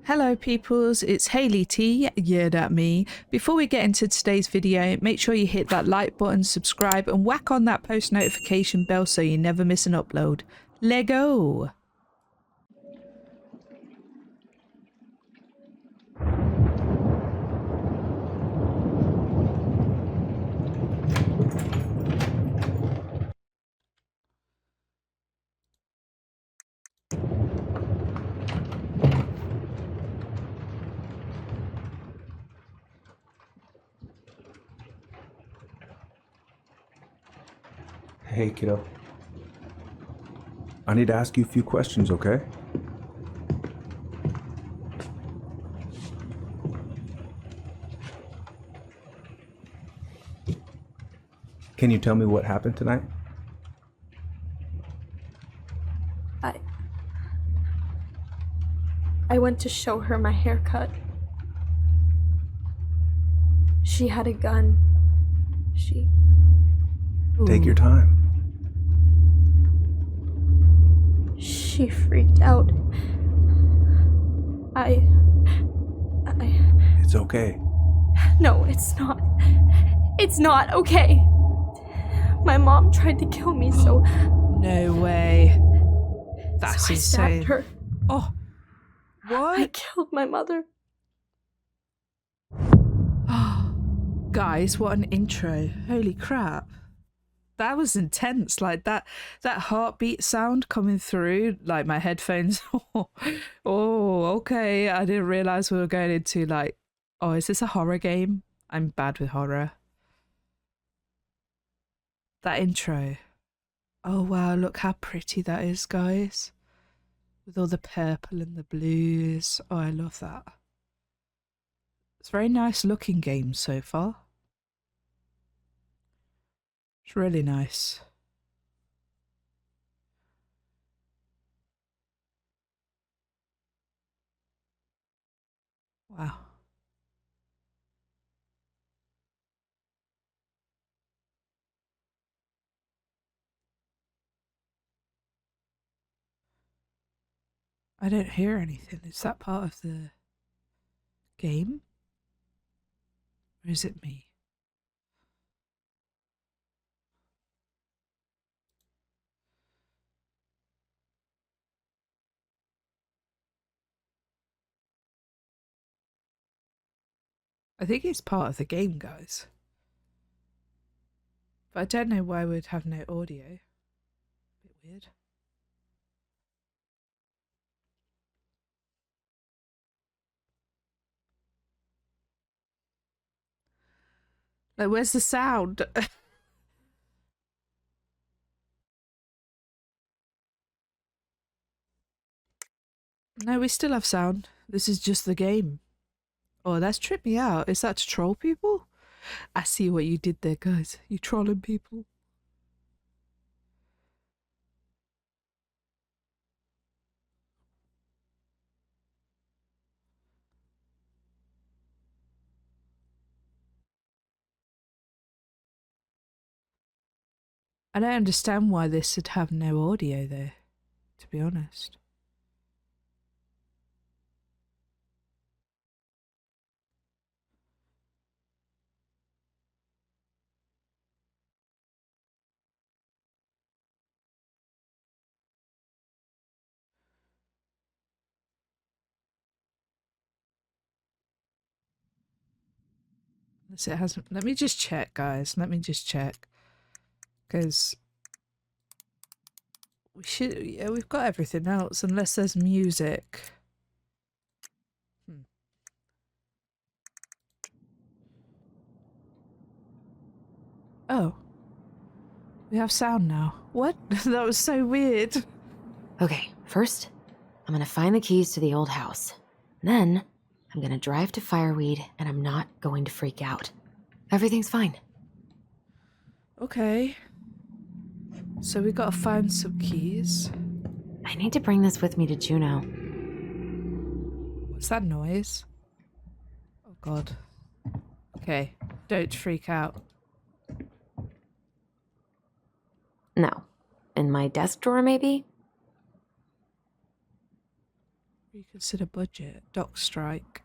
Hello peoples, it's Hayley Tee, yeah that me. Before we get into today's video, make sure you hit that like button, subscribe and whack on that post notification bell so you never miss an upload. Lego! Hey, kiddo. I need to ask you a few questions, okay? Can you tell me what happened tonight? I went to show her my haircut. She had a gun. Take your time. She freaked out. It's okay. No, it's not. It's not okay. My mom tried to kill me, so... No way. That's so I insane. stabbed her. Oh, what? I killed my mother. Guys, what an intro. Holy crap. That was intense. Like that heartbeat sound coming through, like my headphones. Oh, okay. I didn't realize we were going into like, oh, is this a horror game? I'm bad with horror. That intro. Oh wow, look how pretty that is, guys. With all the purple and the blues. Oh, I love that. It's a very nice looking game so far. It's really nice. Wow. I don't hear anything. Is that part of the game? Or is it me? I think it's part of the game, guys. But I don't know why we'd have no audio. Bit weird. Like, where's the sound? No, we still have sound. This is just the game. Oh, that's tripped me out. Is that to troll people? I see what you did there, guys. You trolling people. I don't understand why this would have no audio though, to be honest. Unless it hasn't. Let me just check, guys. Let me just check. Because we should. Yeah, we've got everything else, unless there's music. Oh. We have sound now. What? That was so weird. Okay, first, I'm gonna find the keys to the old house. Then, I'm gonna drive to Fireweed, and I'm not going to freak out. Everything's fine. Okay. So we gotta find some keys. I need to bring this with me to Juneau. What's that noise? Oh god. Okay, don't freak out. No. In my desk drawer, maybe? Reconsider budget. Dock strike.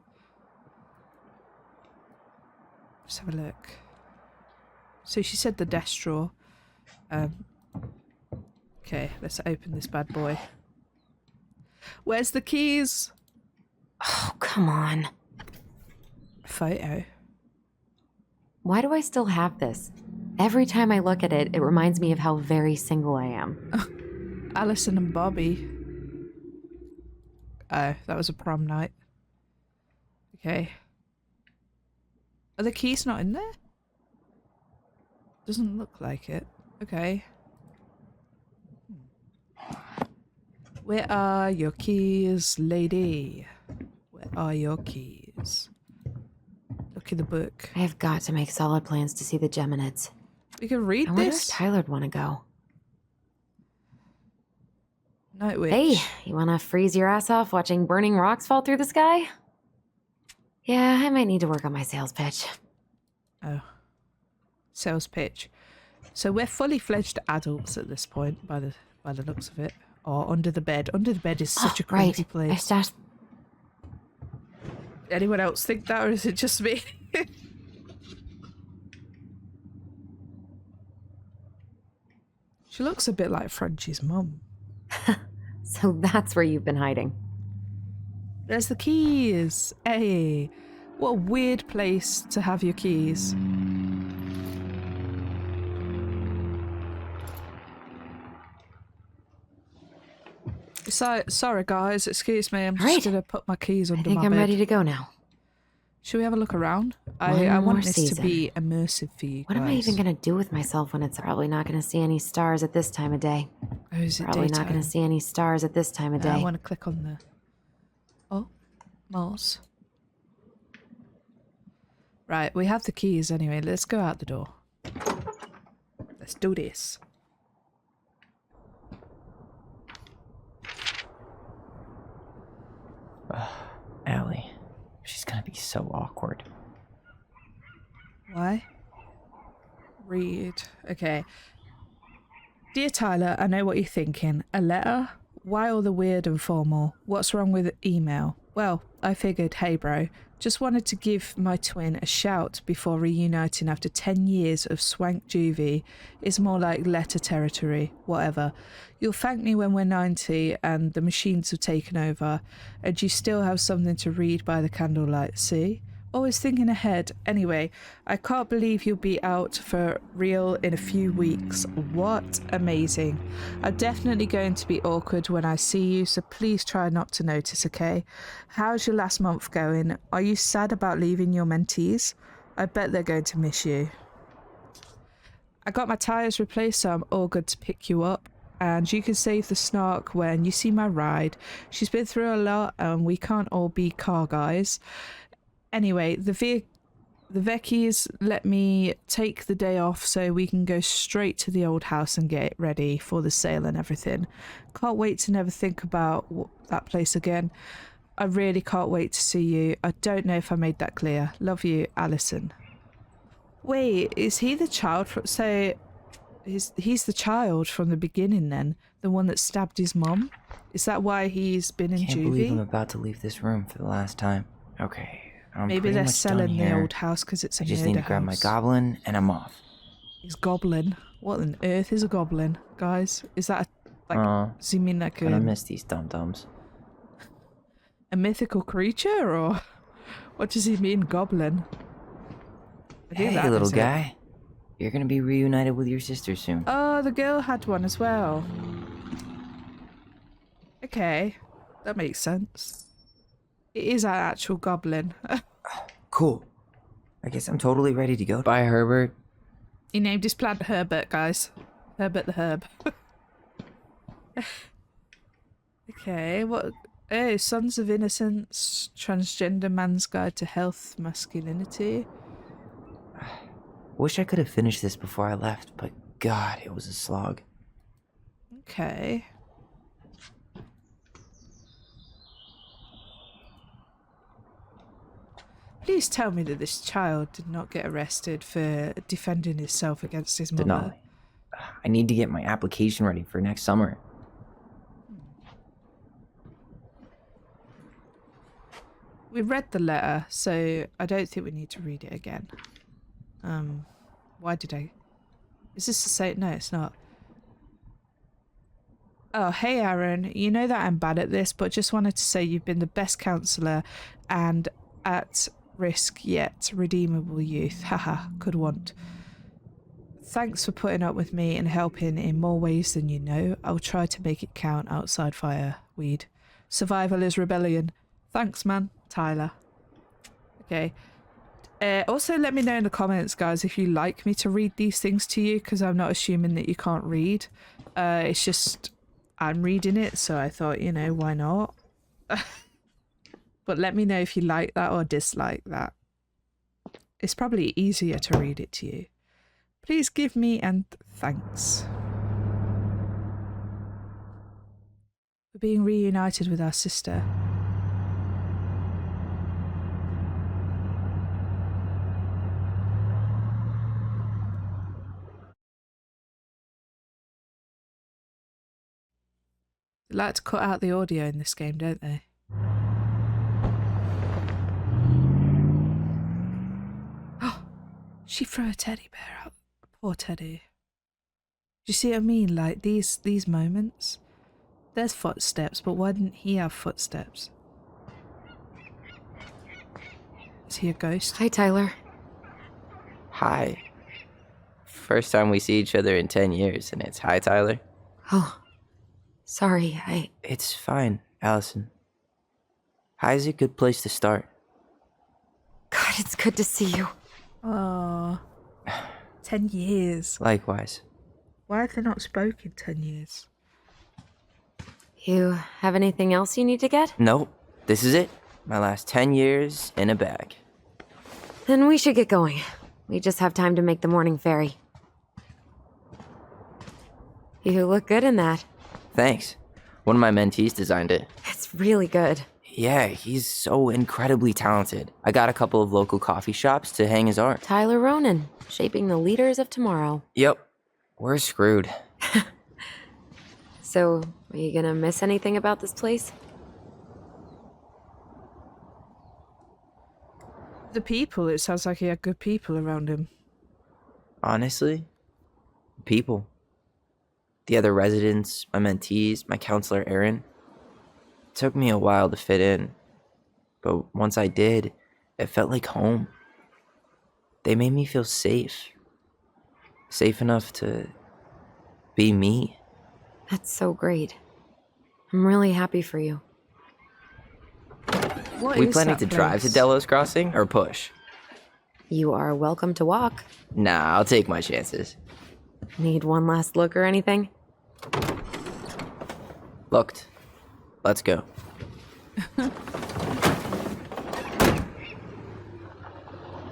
Let's have a look. So she said the desk drawer. Okay, let's open this bad boy. Where's the keys? Oh, come on. Photo. Why do I still have this? Every time I look at it, it reminds me of how very single I am. Alyson and Bobby. Oh, that was a prom night. Okay. Are the keys not in there? Doesn't look like it. Okay. Where are your keys, lady? Where are your keys? Look in the book. I have got to make solid plans to see the Geminids. We can read I wonder if this. Tyler'd want to go. Night Witch. Hey, you want to freeze your ass off watching burning rocks fall through the sky? Yeah, I might need to work on my sales pitch. Oh. Sales pitch. So we're fully fledged adults at this point, by the looks of it. Or under the bed. Under the bed is such a creepy right. place. I stashed... Anyone else think that, or is it just me? She looks a bit like Frenchie's mum. So that's where you've been hiding. There's the keys. Hey, what a weird place to have your keys. Sorry guys, excuse me, I'm just gonna put my keys under my bed. I think I'm ready to go now. Should we have a look around? I One want more this season. to be immersive for you What guys. am I even gonna do with myself when it's probably not gonna see any stars at this time of day? Oh, is it Probably not daytime? gonna see any stars at this time of I day. want to click on the... Oh, Mars. Right, we have the keys anyway. Let's go out the door. Let's do this. Allie, she's gonna be so awkward. Why? Read. Okay. Dear Tyler, I know what you're thinking. A letter? Why all the weird and formal? What's wrong with email? Well, I figured, hey bro, just wanted to give my twin a shout before reuniting after 10 years of swank juvie. It's more like letter territory, whatever. You'll thank me when we're 90 and the machines have taken over and you still have something to read by the candlelight, see? Always thinking ahead. Anyway, I can't believe you'll be out for real in a few weeks. What amazing. I'm definitely going to be awkward when I see you, so please try not to notice, okay? How's your last month going? Are you sad about leaving your mentees? I bet they're going to miss you. I got my tyres replaced, so I'm all good to pick you up. And you can save the snark when you see my ride. She's been through a lot and we can't all be car guys. Anyway, the Vecchies let me take the day off so we can go straight to the old house and get it ready for the sale and everything. Can't wait to never think about that place again. I really can't wait to see you. I don't know if I made that clear. Love you, Alyson. Wait, is he the child from... So, he's the child from the beginning then? The one that stabbed his mom? Is that why he's been in Can't believe I'm juvie? about to leave this room for the last time. Okay. I'm Maybe pretty they're much done selling the here. old house because it's a I just murder need to grab my house. goblin and I'm off. He's goblin. What on earth is a goblin, guys? Is that does he mean like Gonna miss these dum-dums. a mythical creature, or what does he mean, goblin? I think Hey, that little is it. guy. You're gonna be reunited with your sister soon. Oh, the girl had one as well. Okay, that makes sense. It is an actual goblin. Cool. I guess I'm totally ready to go. Bye, Herbert. He named his plant Herbert, guys. Herbert the Herb. Okay, what? Oh, Sons of Innocence, Transgender Man's Guide to Health, Masculinity. Wish I could have finished this before I left, but God, it was a slog. Okay. Please tell me that this child did not get arrested for defending himself against his mother. Denali. I need to get my application ready for next summer. We read the letter, so I don't think we need to read it again. Why did I... Is this the same? No, it's not. Oh, hey Aaron, you know that I'm bad at this, but just wanted to say you've been the best counsellor and at risk yet redeemable youth. Haha, could want. Thanks for putting up with me and helping in more ways than you know. I'll try to make it count outside fireweed. Survival is rebellion. Thanks, man. Tyler. Okay. Also, let me know in the comments, guys, if you like me to read these things to you, because I'm not assuming that you can't read. It's just... I'm reading it, so I thought, you know, why not? But let me know if you like that or dislike that. It's probably easier to read it to you. Please give me and thanks. For being reunited with our sister. They like to cut out the audio in this game, don't they? Oh, she threw a teddy bear out. Poor teddy. Do you see what I mean? Like these moments. There's footsteps, but why didn't he have footsteps? Is he a ghost? Hi, Tyler. Hi. First time we see each other in 10 years, and it's hi, Tyler. Oh, sorry, It's fine, Alyson. Hi is a good place to start. God, it's good to see you. Oh, 10 years. Likewise. Why have they not spoken 10 years? You have anything else you need to get? Nope, this is it. My last 10 years in a bag. Then we should get going. We just have time to make the morning ferry. You look good in that. Thanks. One of my mentees designed it. It's really good. Yeah, he's so incredibly talented. I got a couple of local coffee shops to hang his art. Tyler Ronan, shaping the leaders of tomorrow. Yep, we're screwed. So, are you gonna miss anything about this place? The people, it sounds like he had good people around him. Honestly, people. The other residents, my mentees, my counselor Aaron. It took me a while to fit in, but once I did, it felt like home. They made me feel safe. Safe enough to be me. That's so great. I'm really happy for you. What We is planning that to drive to place? Delos Crossing or push? You are welcome to walk. Nah, I'll take my chances. Need one last look or anything? Looked. Let's go.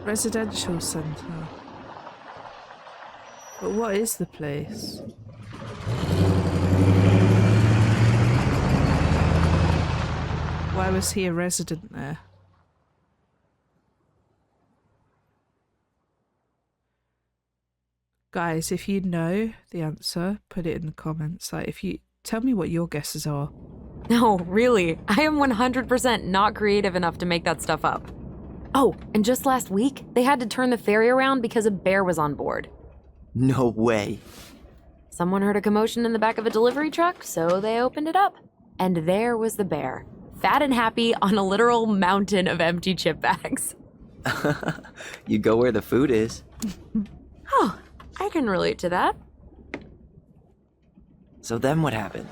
Residential centre. But what is the place? Why was he a resident there? Guys, if you know the answer, put it in the comments. Like, if you tell me what your guesses are. No, really. I am 100% not creative enough to make that stuff up. Oh, and just last week, they had to turn the ferry around because a bear was on board. No way. Someone heard a commotion in the back of a delivery truck, so they opened it up. And there was the bear, fat and happy on a literal mountain of empty chip bags. You go where the food is. Oh, I can relate to that. So then what happened?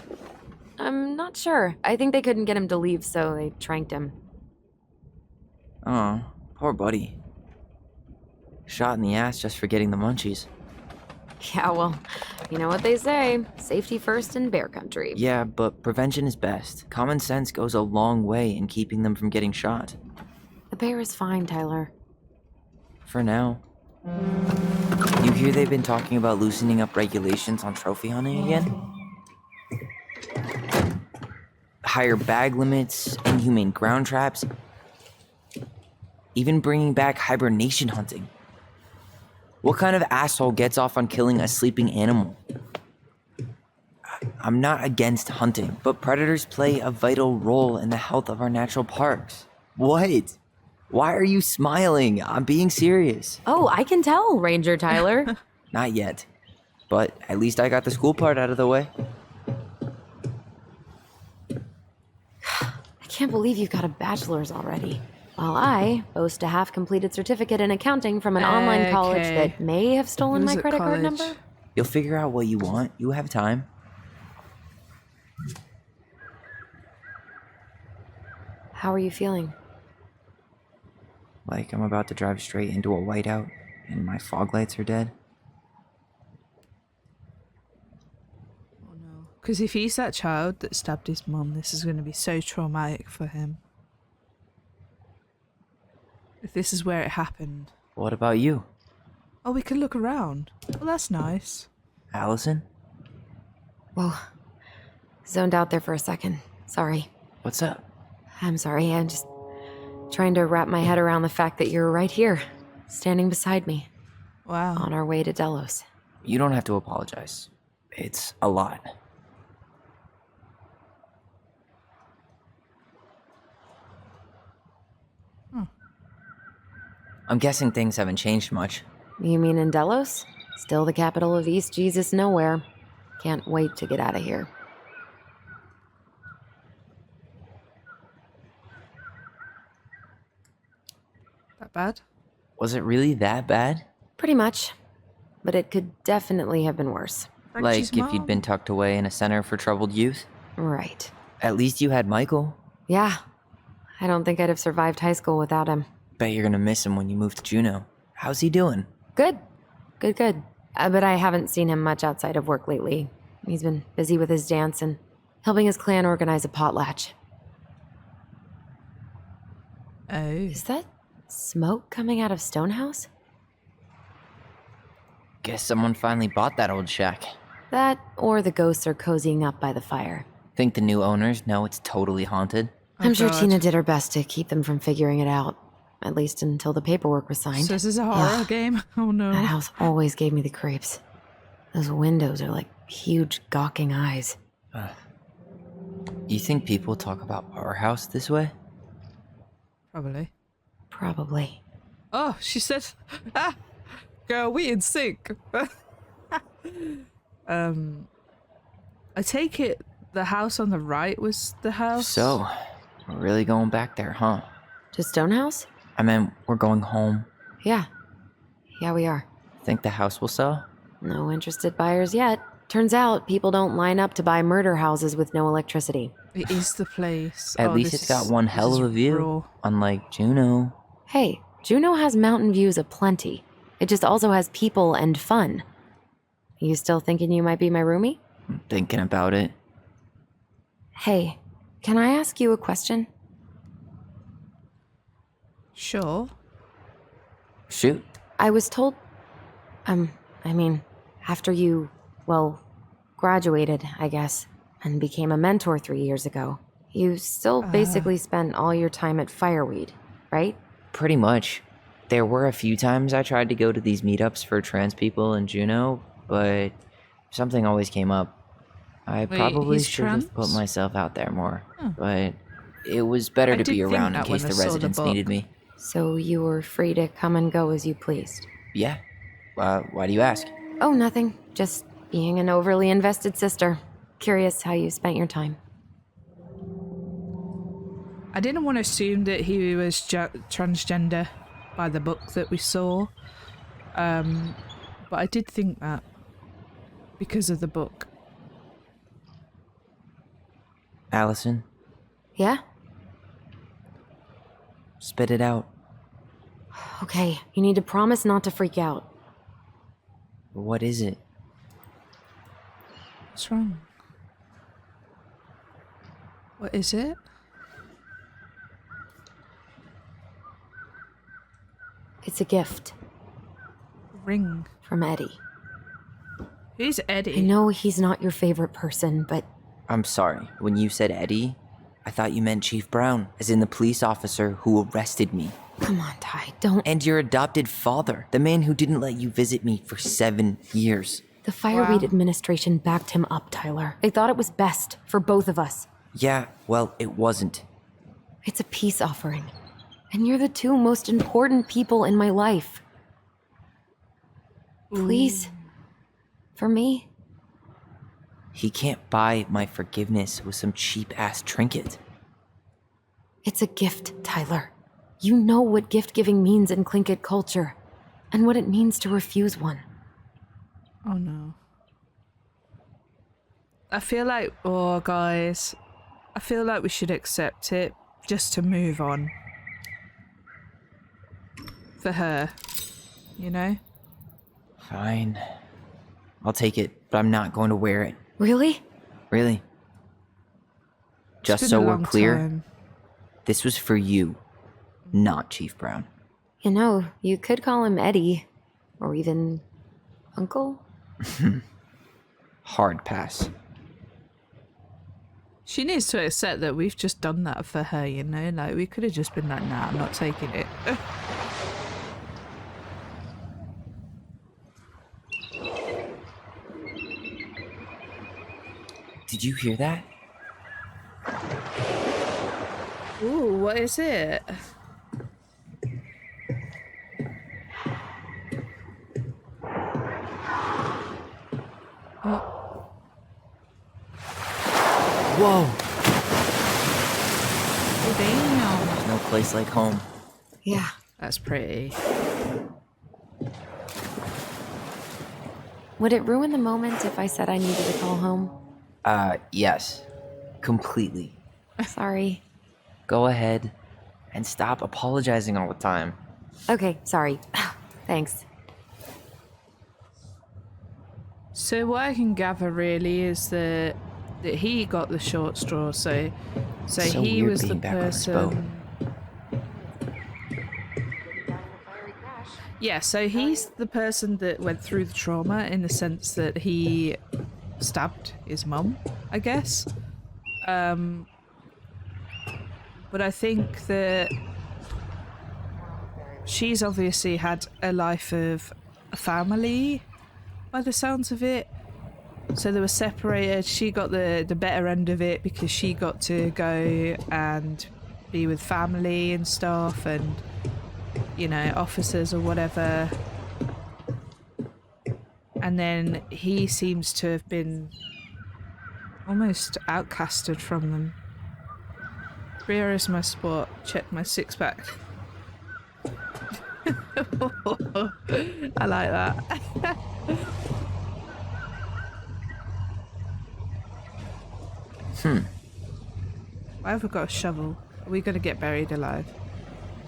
I'm not sure. I think they couldn't get him to leave, so they tranked him. Oh, poor buddy. Shot in the ass just for getting the munchies. Yeah, well, you know what they say. Safety first in bear country. Yeah, but prevention is best. Common sense goes a long way in keeping them from getting shot. The bear is fine, Tyler. For now. You hear they've been talking about loosening up regulations on trophy hunting again? Higher bag limits, inhumane ground traps, even bringing back hibernation hunting. What kind of asshole gets off on killing a sleeping animal? I'm not against hunting, but predators play a vital role in the health of our natural parks. What? Why are you smiling? I'm being serious. Oh, I can tell, Ranger Tyler. Not yet. But at least I got the school part out of the way. I can't believe you've got a bachelor's already. While I boast a half-completed certificate in accounting from an online college Okay. that may have stolen What my is it, credit card college? number. You'll figure out what you want. You have time. How are you feeling? Like I'm about to drive straight into a whiteout and my fog lights are dead. Oh no. Because if he's that child that stabbed his mum, this is going to be so traumatic for him. If this is where it happened. What about you, Oh, we can look around. Well, that's nice. Alyson? Whoa. Zoned out there for a second. Sorry. What's up? I'm sorry. I'm just trying to wrap my head around the fact that you're right here, standing beside me, Wow. on our way to Delos. You don't have to apologize. It's a lot. I'm guessing things haven't changed much. You mean in Delos? Still the capital of East Jesus Nowhere. Can't wait to get out of here. That bad? Was it really that bad? Pretty much. But it could definitely have been worse. Frenchie's Like if you'd mom. been tucked away in a center for troubled youth? Right. At least you had Michael. Yeah. I don't think I'd have survived high school without him. Bet you're gonna miss him when you move to Juneau. How's he doing? Good. Good. But I haven't seen him much outside of work lately. He's been busy with his dance and helping his clan organize a potlatch. Oh. Is that smoke coming out of Stonehouse? Guess someone finally bought that old shack. That, or the ghosts are cozying up by the fire. Think the new owners know it's totally haunted? I'm sure God. Tina did her best to keep them from figuring it out. At least until the paperwork was signed. So this is a horror game? Oh no. That house always gave me the creeps. Those windows are like huge gawking eyes. You think people talk about our house this way? Probably. Probably. Oh, she said, ah, girl, we in sync. I take it the house on the right was the house? So, we're really going back there, huh? To Stonehouse? I mean, we're going home. Yeah. Yeah, we are. Think the house will sell? No interested buyers yet. Turns out people don't line up to buy murder houses with no electricity. It is the place. At Oh, least this it's got is- one this hell is of a view. raw. Unlike Juneau. Hey, Juneau has mountain views aplenty. It just also has people and fun. You still thinking you might be my roomie? I'm thinking about it. Hey, can I ask you a question? Sure. Shoot. I was told, after you, graduated, I guess, and became a mentor 3 years ago, you still basically spent all your time at Fireweed, right? Pretty much. There were a few times I tried to go to these meetups for trans people in Juneau, but something always came up. I Wait, probably he's should have put trans? myself out there more, but it was better I to did be think around in that when case I the saw the residents book. needed me. So you were free to come and go as you pleased. Yeah. Why do you ask? Oh, nothing. Just being an overly invested sister. Curious how you spent your time. I didn't want to assume that he was transgender by the book that we saw. But I did think that because of the book. Alyson, Yeah? spit it out. Okay, you need to promise not to freak out. What is it? What's wrong? What is it? It's a gift Ring. from Eddie. Who's Eddie? I know he's not your favorite person, but I'm sorry. When you said Eddie, I thought you meant Chief Brown, as in the police officer who arrested me. come on, Ty, don't. And your adopted father, the man who didn't let you visit me for 7 years. The Fireweed Wow. administration backed him up, Tyler. They thought it was best for both of us. Yeah, well, it wasn't. It's a peace offering. And you're the two most important people in my life. Please. For me. He can't buy my forgiveness with some cheap-ass trinket. It's a gift, Tyler. You know what gift-giving means in Tlingit culture, and what it means to refuse one. Oh no. I feel like, oh guys, I feel like we should accept it just to move on. For her, you know? Fine. I'll take it, but I'm not going to wear it. Really? Really. It's Just been so a we're long clear, time. this was for you, not Chief Brown. You know, you could call him Eddie. Or even Uncle? Hard pass. She needs to accept that we've just done that for her, you know? Like, we could have just been like, nah, I'm not taking it. Did you hear that? Ooh, what is it? Whoa! Oh, damn. There's no place like home. Yeah. That's pretty. Would it ruin the moment if I said I needed to call home? Yes. Completely. Sorry. Go ahead and stop apologizing all the time. Okay, sorry. Thanks. So what I can gather really is that he got the short straw, so he weird was the being back on this boat. person. Yeah, so he's the person that went through the trauma in the sense that he stabbed his mum, I guess. But I think that she's obviously had a life of a family by the sounds of it. So they were separated. She got the better end of it because she got to go and be with family and stuff and, you know, officers or whatever. And then he seems to have been almost outcasted from them. Where is my spot? Check my six-pack. I like that. Why have we got a shovel? Are we gonna get buried alive?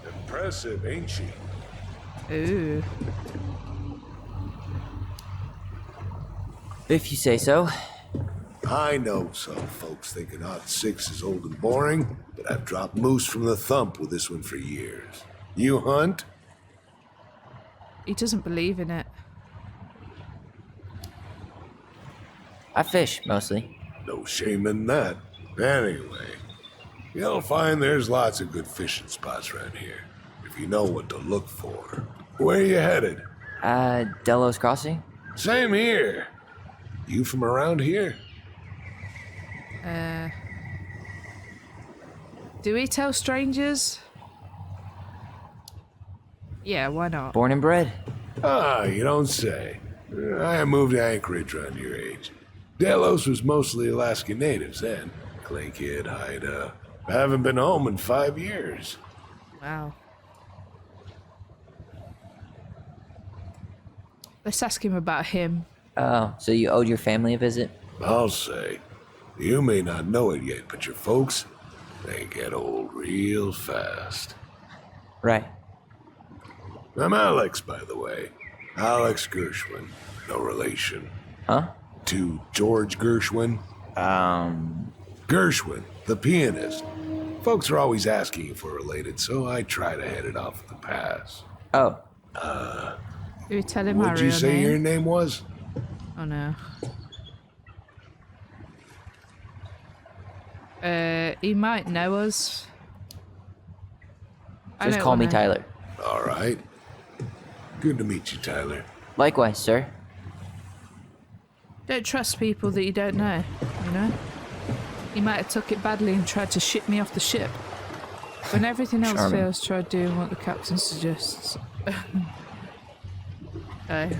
Impressive, ain't she? Ooh. If you say so. I know some folks think an odd six is old and boring, but I've dropped moose from the thump with this one for years. You hunt? He doesn't believe in it. I fish, mostly. No shame in that. Anyway, you'll find there's lots of good fishing spots around here, if you know what to look for. Where you headed? Delos Crossing? Same here. You from around here? Do we tell strangers? Yeah, why not? Born and bred. Ah, you don't say. I moved to Anchorage around your age. Delos was mostly Alaska natives then. Clay Kid, Haida. I haven't been home in 5 years. Wow. Let's ask him about him. Oh, so you owed your family a visit? I'll say. You may not know it yet, but your folks, they get old real fast. Right. I'm Alex, by the way. Alex Gershwin. No relation. Huh? To George Gershwin. Gershwin, the pianist. Folks are always asking if we're related, so I try to head it off with a pass. Oh. Do we tell him our What'd you real say name? your name was? Oh no. He might know us. I Just don't call me wanna- Tyler. All right. Good to meet you, Tyler. Likewise, sir. Don't trust people that you don't know, you know? He might have took it badly and tried to ship me off the ship. When everything else Charming. fails, try doing what the captain suggests. Okay.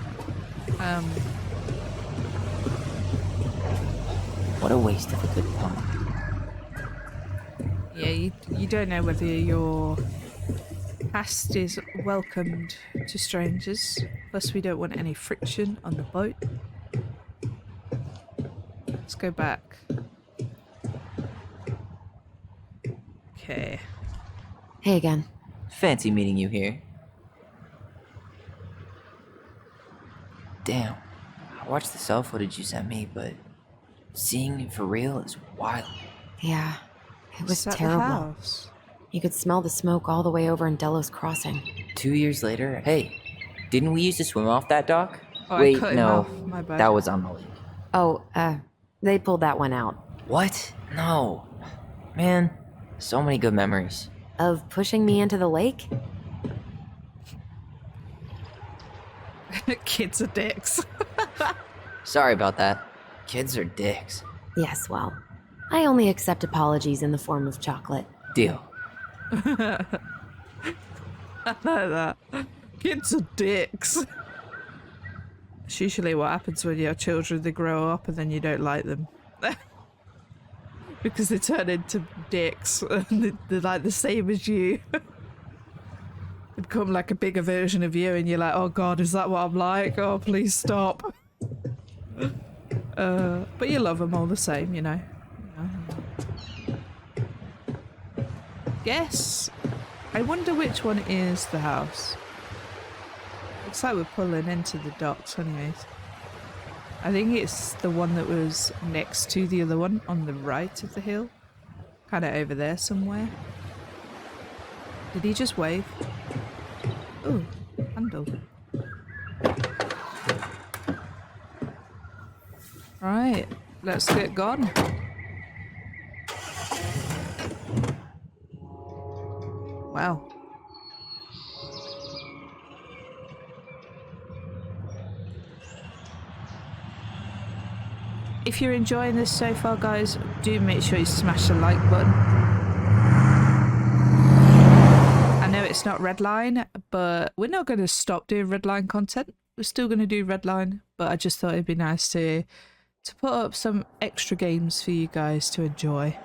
What a waste of a good pun. Yeah, you don't know whether your past is welcomed to strangers. Plus, we don't want any friction on the boat. Let's go back. Okay. Hey again. Fancy meeting you here. Damn. I watched the cell footage you sent me, but seeing it for real is wild. Yeah, it was Is that the terrible. house? You could smell the smoke all the way over in Delos Crossing. 2 years later, hey, didn't we used to swim off that dock? Oh, I Wait, cut him no, off. My bad. that was on the lake. Oh, they pulled that one out. What? No. Man, so many good memories. Of pushing me into the lake? Kids are dicks. Sorry about that. Kids are dicks. Yes, well, I only accept apologies in the form of chocolate. Deal. I like that. Kids are dicks. It's usually what happens when you have children. They grow up and then you don't like them. Because they turn into dicks and they're like the same as you. They become like a bigger version of you and you're like, oh god, is that what I'm like? Oh, please stop. But you love them all the same, you know. Guess. I wonder which one is the house. Looks like we're pulling into the docks anyways. I think it's the one that was next to the other one on the right of the hill. Kind of over there somewhere. Did he just wave? Ooh, handle. Right, let's get gone. Wow. If you're enjoying this so far, guys, do make sure you smash the like button. I know it's not Redline, but we're not going to stop doing Redline content. We're still going to do Redline, but I just thought it'd be nice to put up some extra games for you guys to enjoy.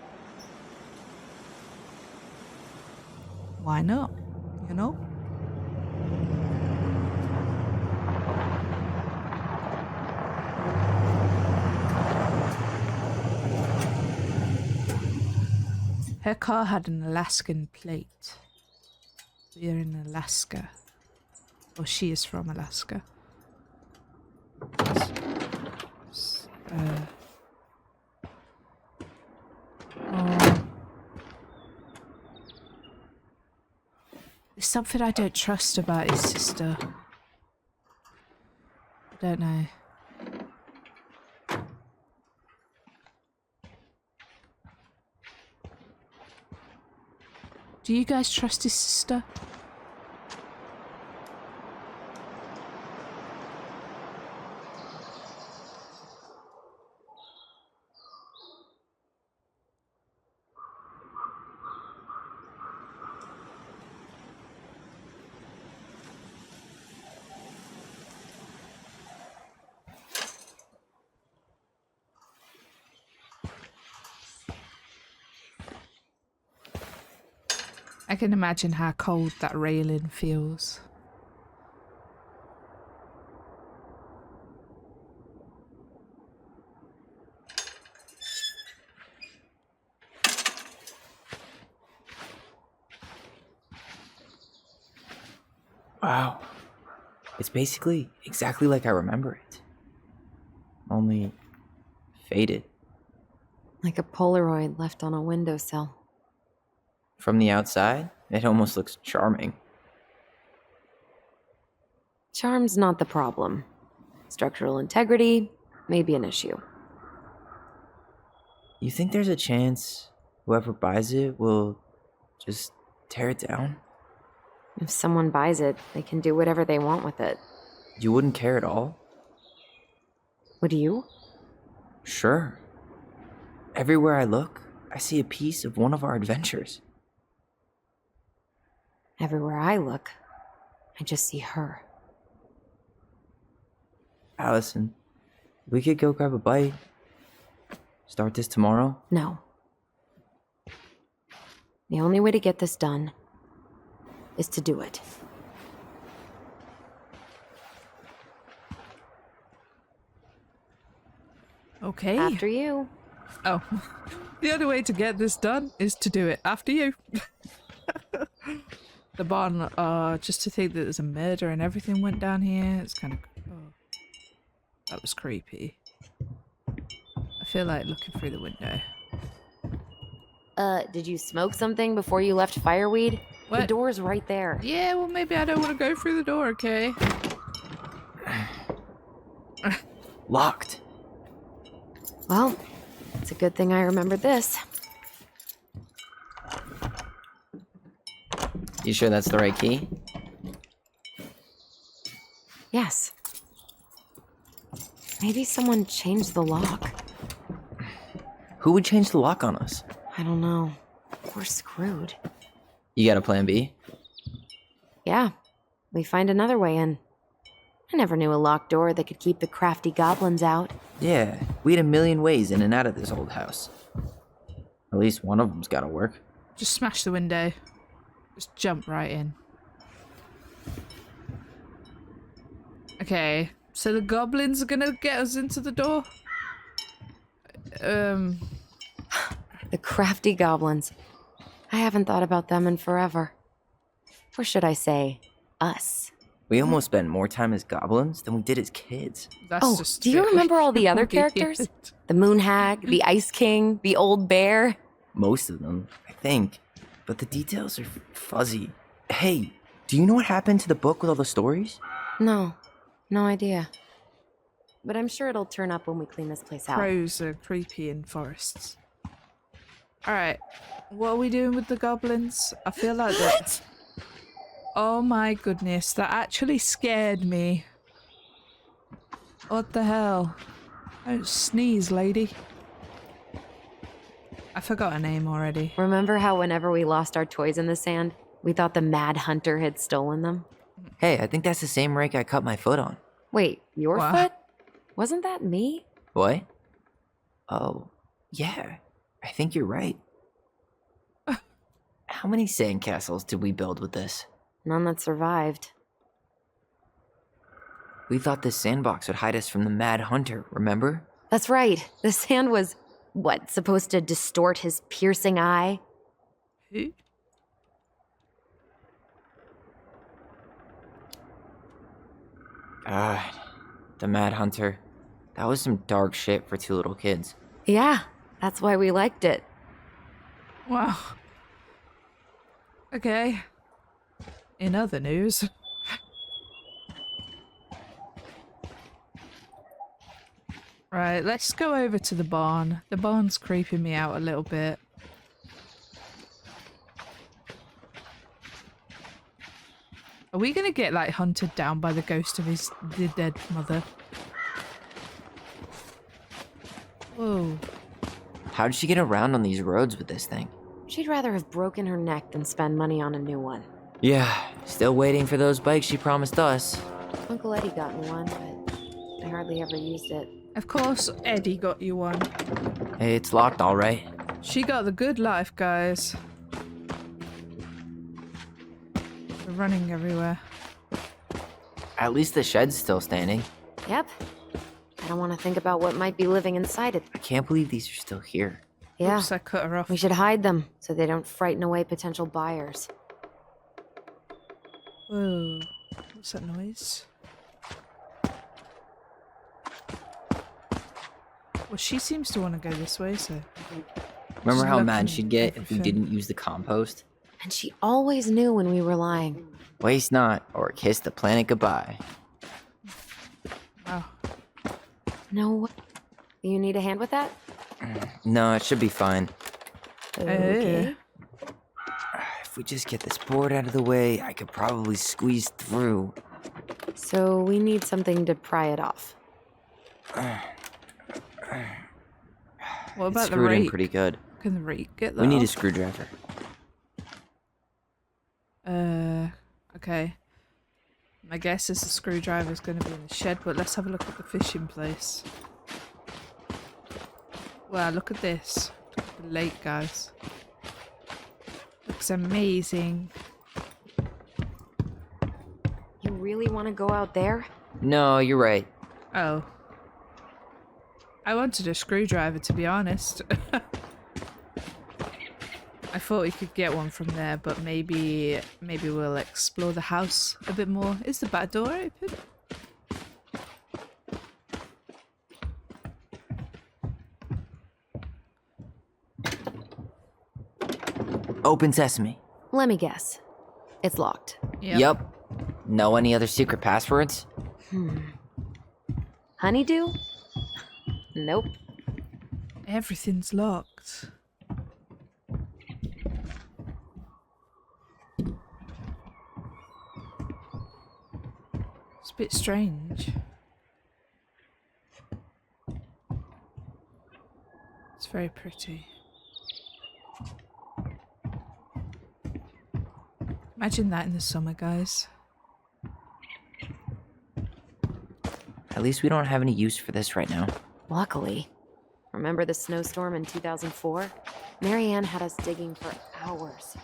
Why not? You know? Her car had an Alaskan plate. We are in Alaska. Or she is from Alaska. There's something I don't trust about his sister. I don't know. Do you guys trust his sister? I can imagine how cold that railing feels. Wow. It's basically exactly like I remember it. Only faded. Like a Polaroid left on a windowsill. From the outside, it almost looks charming. Charm's not the problem. Structural integrity may be an issue. You think there's a chance whoever buys it will just tear it down? If someone buys it, they can do whatever they want with it. You wouldn't care at all? Would you? Sure. Everywhere I look, I see a piece of one of our adventures. Everywhere I look, I just see her. Alyson, we could go grab a bite. Start this tomorrow? No. The only way to get this done is to do it. Okay. After you. Oh. The only way to get this done is to do it after you. The barn, just to think that there's a murder and everything went down here. It's kind of... Oh, that was creepy. I feel like looking through the window. Did you smoke something before you left fireweed? The What? door's right there. Yeah, well, maybe I don't want to go through the door, okay? Locked. Well, it's a good thing I remembered this. You sure that's the right key? Yes. Maybe someone changed the lock. Who would change the lock on us? I don't know. We're screwed. You got a plan B? Yeah, we find another way in. I never knew a locked door that could keep the crafty goblins out. Yeah, we had a million ways in and out of this old house. At least one of them's gotta work. Just smash the window. Just jump right in. Okay, so the goblins are gonna get us into the door? The crafty goblins. I haven't thought about them in forever. Or should I say, us. We almost spent more time as goblins than we did as kids. That's Oh, just do you a bit remember all the other weird. characters? The Moon Hag, the Ice King, the Old Bear. Most of them, I think. But the details are fuzzy. Hey, do you know what happened to the book with all the stories? No idea. But I'm sure it'll turn up when we clean this place out. Crows are creepy in forests. Alright, what are we doing with the goblins? I feel like that... Oh my goodness, that actually scared me. What the hell? Don't sneeze, lady. I forgot her name already. Remember how whenever we lost our toys in the sand, we thought the Mad Hunter had stolen them? Hey, I think that's the same rake I cut my foot on. Wait, your What? foot? Wasn't that me? What? Oh, yeah. I think you're right. How many sandcastles did we build with this? None that survived. We thought this sandbox would hide us from the Mad Hunter, remember? That's right. The sand was, what, supposed to distort his piercing eye? Who? God, the Mad Hunter. That was some dark shit for two little kids. Yeah, that's why we liked it. Wow. Okay. In other news. Right, let's go over to the barn. The barn's creeping me out a little bit. Are we gonna get like hunted down by the ghost of the dead mother? Whoa. How did she get around on these roads with this thing? She'd rather have broken her neck than spend money on a new one. Yeah, still waiting for those bikes she promised us. Uncle Eddie got me one, but I hardly ever used it. Of course Eddie got you one. Hey, it's locked, all right. She got the good life, guys. We're running everywhere. At least the shed's still standing. Yep. I don't want to think about what might be living inside it. I can't believe these are still here. Yeah, Oops, I cut her off. we should hide them so they don't frighten away potential buyers. Whoa. What's that noise? Well, she seems to want to go this way, so... Remember Just how looking mad she'd get if we everything. didn't use the compost? And she always knew when we were lying. Waste not, or kiss the planet goodbye. Wow. No. You need a hand with that? No, it should be fine. Okay. If we just get this board out of the way, I could probably squeeze through. So we need something to pry it off. What It's about the screwed in rake? pretty good. Can the rake get that We need a off? screwdriver. Okay. My guess is the screwdriver's going to be in the shed, but let's have a look at the fishing place. Wow, look at this. Look at the lake, guys. Looks amazing. You really want to go out there? No, you're right. Oh. I wanted a screwdriver, to be honest. I thought we could get one from there, but maybe we'll explore the house a bit more. Is the back door open? Open sesame. Let me guess. It's locked. Yep. Know any other secret passwords? Honeydew? Nope. Everything's locked. It's a bit strange. It's very pretty. Imagine that in the summer, guys. At least we don't have any use for this right now. Luckily. Remember the snowstorm in 2004? Marianne had us digging for hours.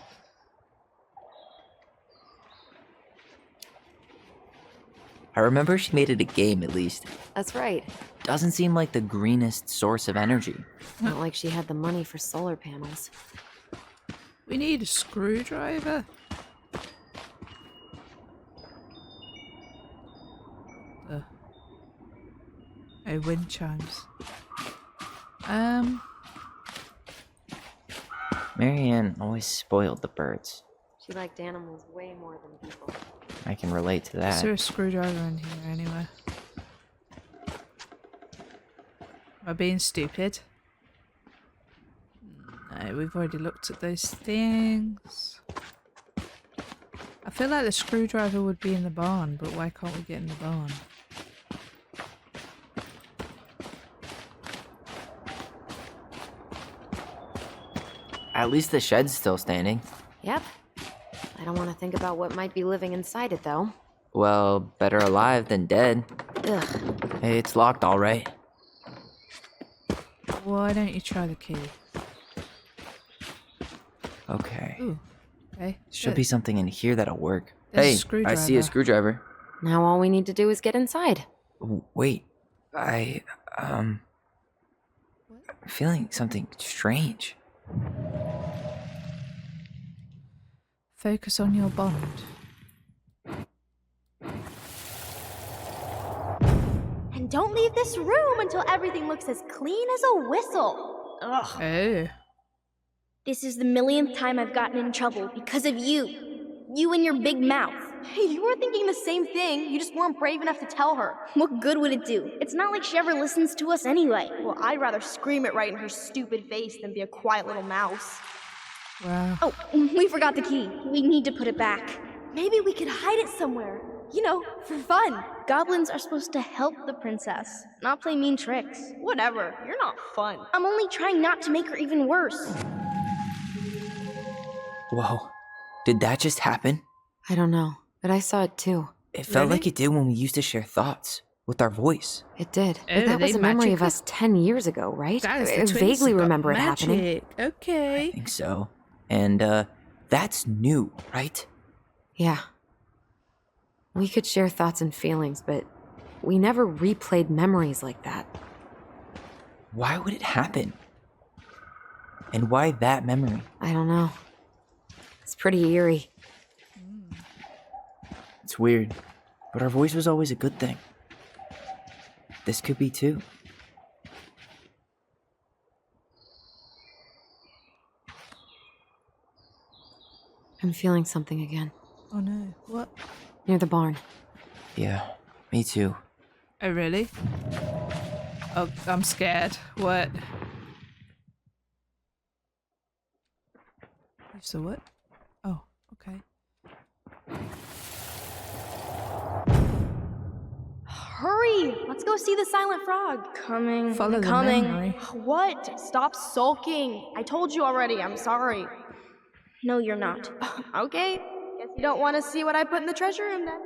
I remember she made it a game at least. That's right. Doesn't seem like the greenest source of energy. Not like she had the money for solar panels. We need a screwdriver. Oh, wind chimes. Marianne always spoiled the birds. She liked animals way more than people. I can relate to that. Is there a screwdriver in here anywhere? Am I being stupid? No, we've already looked at those things. I feel like the screwdriver would be in the barn, but why can't we get in the barn? At least the shed's still standing. Yep. I don't want to think about what might be living inside it, though. Well, better alive than dead. Ugh. Hey, it's locked all right. Why don't you try the key? Okay. Ooh, okay. Should be something in here that'll work. There's a Hey, I see a screwdriver. Now all we need to do is get inside. Wait, I'm feeling something strange. Focus on your bond. And don't leave this room until everything looks as clean as a whistle. Ugh. Oh. This is the millionth time I've gotten in trouble because of you. You and your big mouth. You were thinking the same thing, you just weren't brave enough to tell her. What good would it do? It's not like she ever listens to us anyway. Well, I'd rather scream it right in her stupid face than be a quiet little mouse. Wow. Oh, we forgot the key. We need to put it back. Maybe we could hide it somewhere. You know, for fun. Goblins are supposed to help the princess, not play mean tricks. Whatever, you're not fun. I'm only trying not to make her even worse. Whoa, did that just happen? I don't know, but I saw it too. It felt Really? like it did when we used to share thoughts with our voice. It did. Oh, But that was they a memory of magically- us 10 years ago, right? Guys, the I twins vaguely got remember it happening. magic. Okay. I think so. And, that's new, right? Yeah. We could share thoughts and feelings, but we never replayed memories like that. Why would it happen? And why that memory? I don't know. It's pretty eerie. It's weird, but our voice was always a good thing. This could be too. I'm feeling something again. Oh no. What? Near the barn. Yeah, me too. Oh really? Oh, I'm scared. What? You saw what? Oh, okay. Hurry! Let's go see the silent frog. Coming. Follow the coming. memory. What? Stop sulking. I told you already. I'm sorry. No, you're not. Okay. Guess You don't want to see what I put in the treasure room then?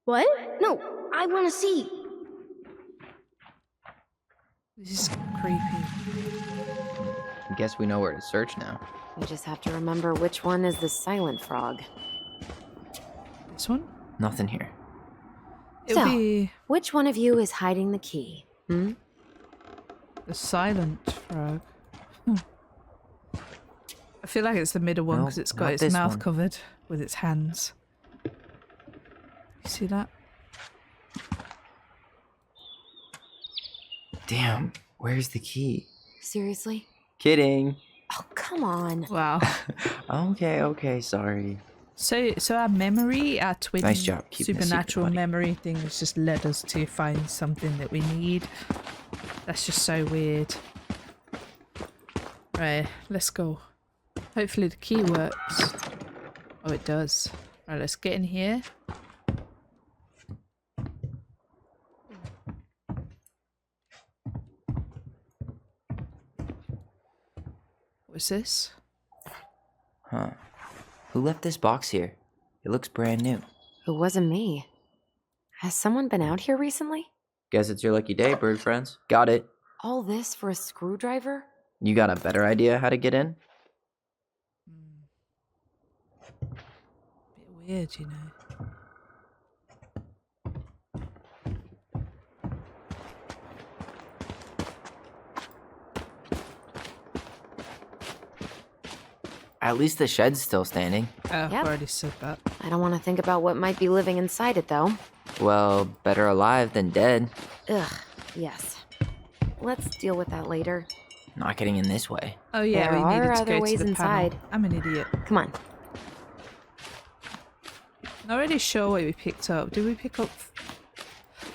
What? No, I want to see. This is creepy. I guess we know where to search now. We just have to remember which one is the silent frog. This one? Nothing here. It'll So, be which one of you is hiding the key? Hmm? the silent frog. I feel like it's the middle one No, because it's got not its this mouth one. covered with its hands. You see that? Damn, where's the key? Seriously? Kidding. Oh, come on. Wow. Okay, sorry. So our memory, our twin Nice job keeping a secret, supernatural buddy. memory thing has just led us to find something that we need. That's just so weird. Right, let's go. Hopefully the key works. Oh, it does. Right, let's get in here. What's this? Huh. Who left this box here? It looks brand new. It wasn't me. Has someone been out here recently? Guess it's your lucky day, bird friends. Got it. All this for a screwdriver? You got a better idea how to get in? Bit weird, you know. At least the shed's still standing. Oh, I've Yep. already said that. I don't want to think about what might be living inside it, though. Well, better alive than dead. Ugh, yes. Let's deal with that later. Not getting in this way. Oh yeah, There we are needed to other go to ways the inside. panel. I'm an idiot. Come on. Not really sure what we picked up. Did we pick up...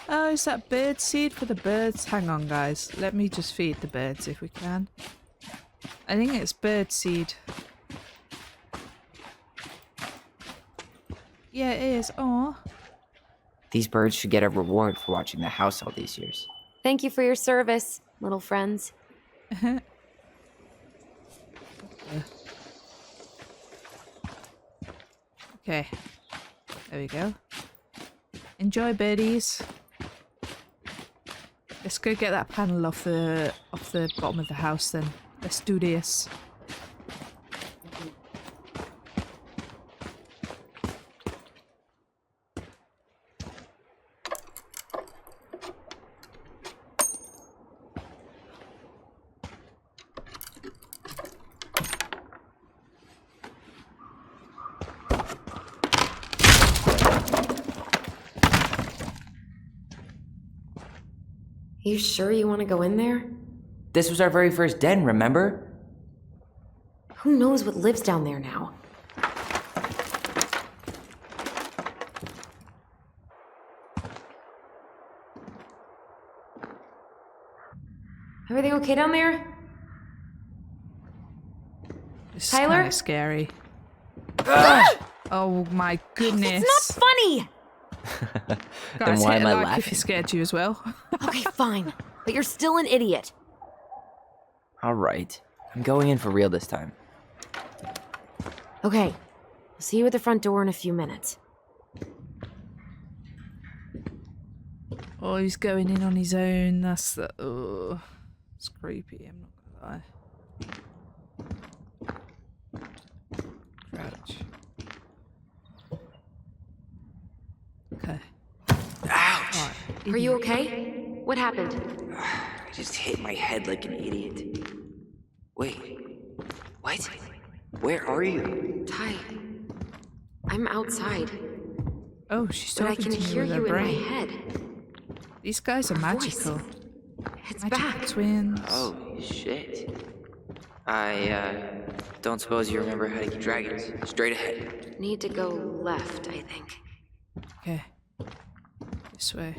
Oh, is that bird seed for the birds? Hang on, guys. Let me just feed the birds if we can. I think it's bird seed. Yeah, it is. Aw. These birds should get a reward for watching the house all these years. Thank you for your service, little friends. Okay. There we go. Enjoy, birdies. Let's go get that panel off the bottom of the house then. Let's do this. You sure you want to go in there? This was our very first den, remember? Who knows what lives down there now? Everything okay down there? This is Tyler? kind of scary. Oh my goodness. It's not funny! Then Guys, why hit am a I like if laughing? it scared you as well. Okay, fine. But you're still an idiot. Alright. I'm going in for real this time. Okay. I'll see you at the front door in a few minutes. Oh, he's going in on his own. That's the... Oh, it's creepy, I'm not gonna lie. Crouch. Okay. Ouch! Right. Are you okay? What happened? I just hit my head like an idiot. Wait. What? Where are you? Ty, I'm outside, Oh, she's but I talking can to me hear with her you in my brain. head. These guys are Her voice. magical. It's Magical back. twins. Holy shit. I, don't suppose you remember how to keep dragons. Straight ahead. Need to go left, I think. Okay. This way.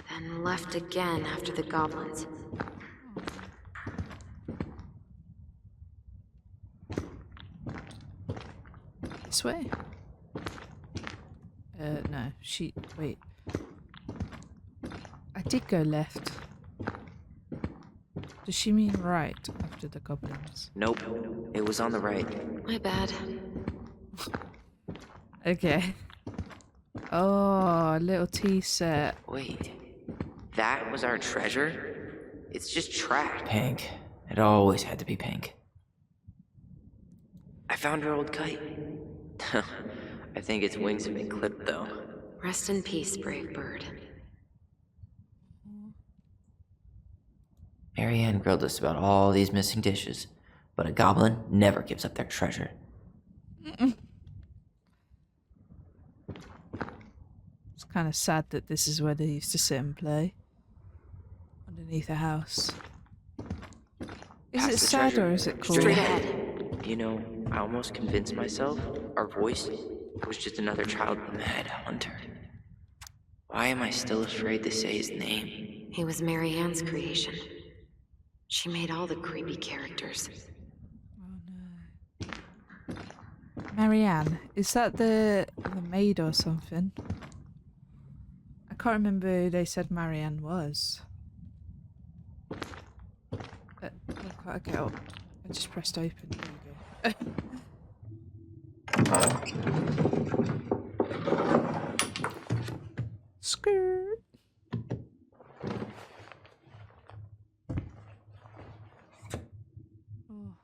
Then left again after the goblins. This way? No. Wait. I did go left. Does she mean right after the goblins? Nope, it was on the right. My bad. Okay. Oh, a little tea set. Wait, that was our treasure? It's just trash. Pink. It always had to be pink. I found her old kite. I think its wings have been clipped, though. Rest in peace, brave bird. Marianne grilled us about all these missing dishes, but a goblin never gives up their treasure. It's kind of sad that this is where they used to sit and play. Underneath a house. Is Pass it the sad treasure. or is it cool? Straight ahead. You know, I almost convinced myself our voice was just another child mad hunter. Why am I still afraid to say his name? He was Marianne's creation. She made all the creepy characters. Oh no. Marianne, is that the maid or something? I can't remember who they said Marianne was. Look what I get up. I just pressed open. There we go. Skirt. Oh.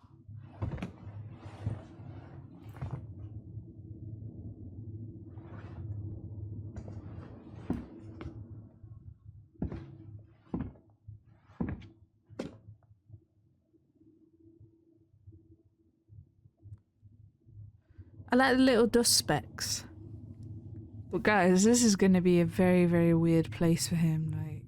I like the little dust specks. But guys, this is going to be a very, very weird place for him. Like,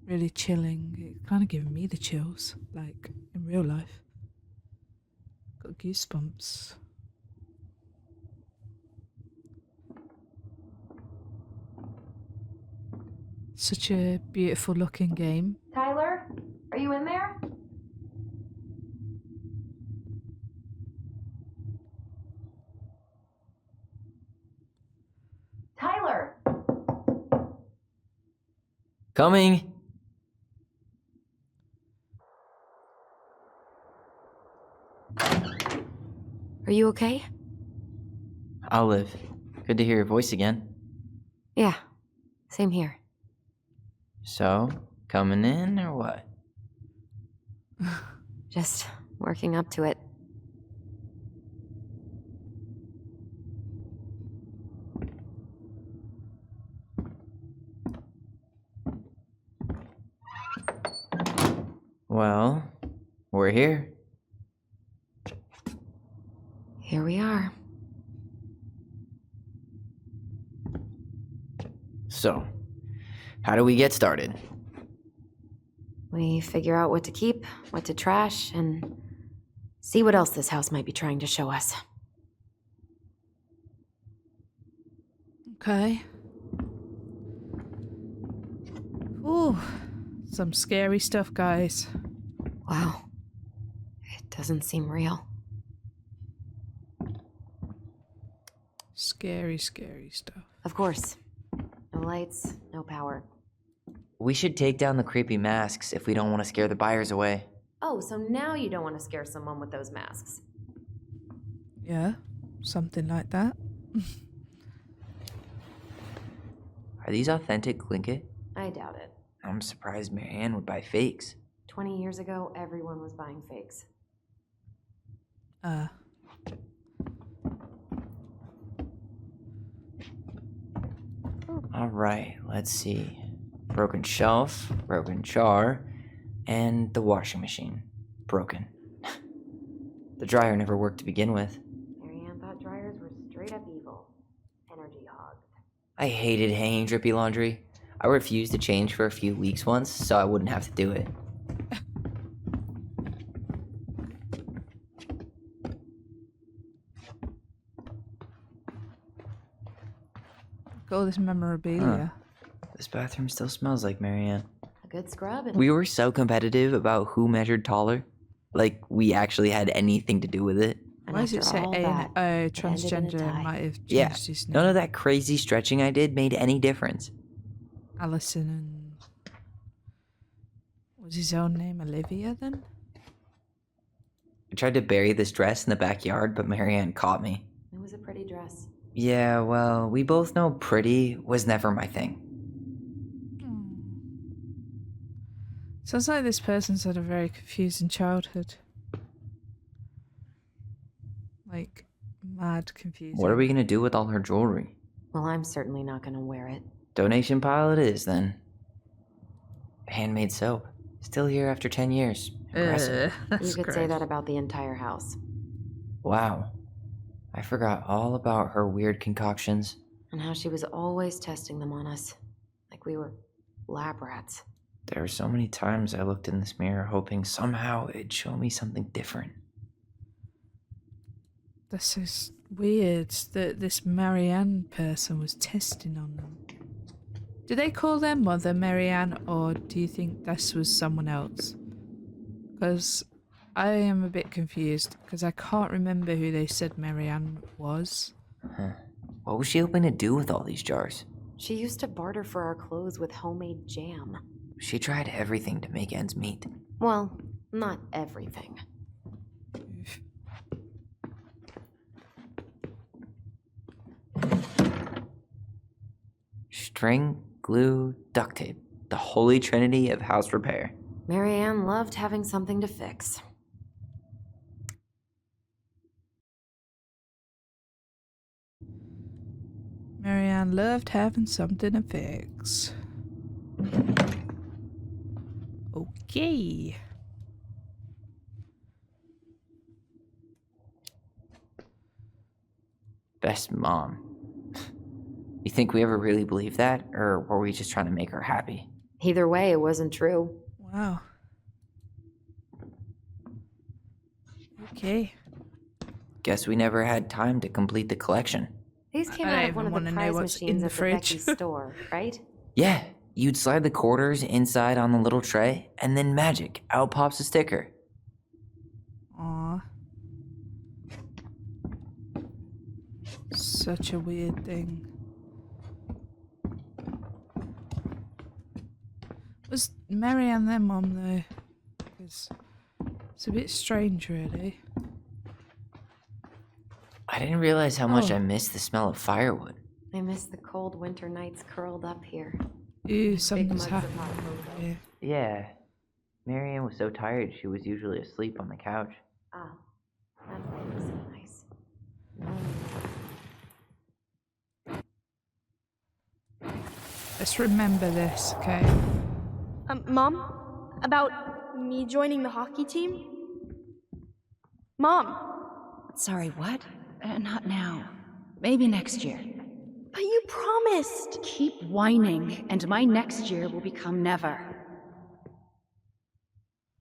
really chilling. It's kind of giving me the chills, like, in real life. Got goosebumps. Such a beautiful looking game. Tyler, are you in there? Tyler! Coming! Are you okay? I'll live. Good to hear your voice again. Yeah, same here. So, coming in or what? Just working up to it. Well, we're here. Here we are. So, how do we get started? We figure out what to keep, what to trash, and see what else this house might be trying to show us. Okay. Ooh, some scary stuff, guys. Wow. It doesn't seem real. Scary, scary stuff. Of course. No lights, no power. We should take down the creepy masks if we don't want to scare the buyers away. Oh, so now you don't want to scare someone with those masks. Yeah, something like that. Are these authentic Glinkit? I doubt it. I'm surprised Marianne would buy fakes. 20 years ago, everyone was buying fakes. Alright, let's see. Broken shelf, broken jar, and the washing machine. Broken. The dryer never worked to begin with. Marianne thought dryers were straight up evil. Energy hogs. I hated hanging drippy laundry. I refused to change for a few weeks once, so I wouldn't have to do it. Got all this memorabilia. This bathroom still smells like Marianne. A good scrub and We were so competitive about who measured taller. Like, we actually had anything to do with it. and Why does it after say all A? that, Oh, ended in a transgender tie. might have changed Yeah, his name. none of that crazy stretching I did made any difference. Alyson and Was his own name Olivia then? I tried to bury this dress in the backyard, but Marianne caught me. It was a pretty dress. Yeah, well, we both know pretty was never my thing. Sounds like this person's had a very confusing childhood. Like, mad confusing. What are we gonna do with all her jewelry? Well, I'm certainly not gonna wear it. Donation pile it is, then. Handmade soap. Still here after 10 years. Impressive. That's You could gross. say that about the entire house. Wow. I forgot all about her weird concoctions. And how she was always testing them on us. Like we were lab rats. There were so many times I looked in this mirror hoping somehow it'd show me something different. That's so weird that this Marianne person was testing on them. Do they call their mother Marianne, or do you think this was someone else? Because I am a bit confused, because I can't remember who they said Marianne was. Huh. What was she hoping to do with all these jars? She used to barter for our clothes with homemade jam. She tried everything to make ends meet. Well, not everything. String, glue, duct tape. The holy trinity of house repair. Marianne loved having something to fix. Marianne loved having something to fix. Okay. Best mom. You think we ever really believed that, or were we just trying to make her happy? Either way, it wasn't true. Wow. Okay. Guess we never had time to complete the collection. These came I out don't of one even of the wanna know prize what's in machines the at the fridge. Becky's store, right? Yeah, you'd slide the quarters inside on the little tray, and then magic, out pops a sticker. Aw. Such a weird thing. Was Marianne their mom though? Because it's a bit strange, really. I didn't realize how much Oh. I missed the smell of firewood. I miss the cold winter nights curled up here. Ooh, Big something's mugs of happening hot over cocoa. here. Yeah. Marianne was so tired she was usually asleep on the couch. Ah, that bed was so nice. Let's remember this, okay? Mom? About me joining the hockey team? Mom! Sorry, what? Not now. Maybe next year. But you promised! Keep whining, and my next year will become never.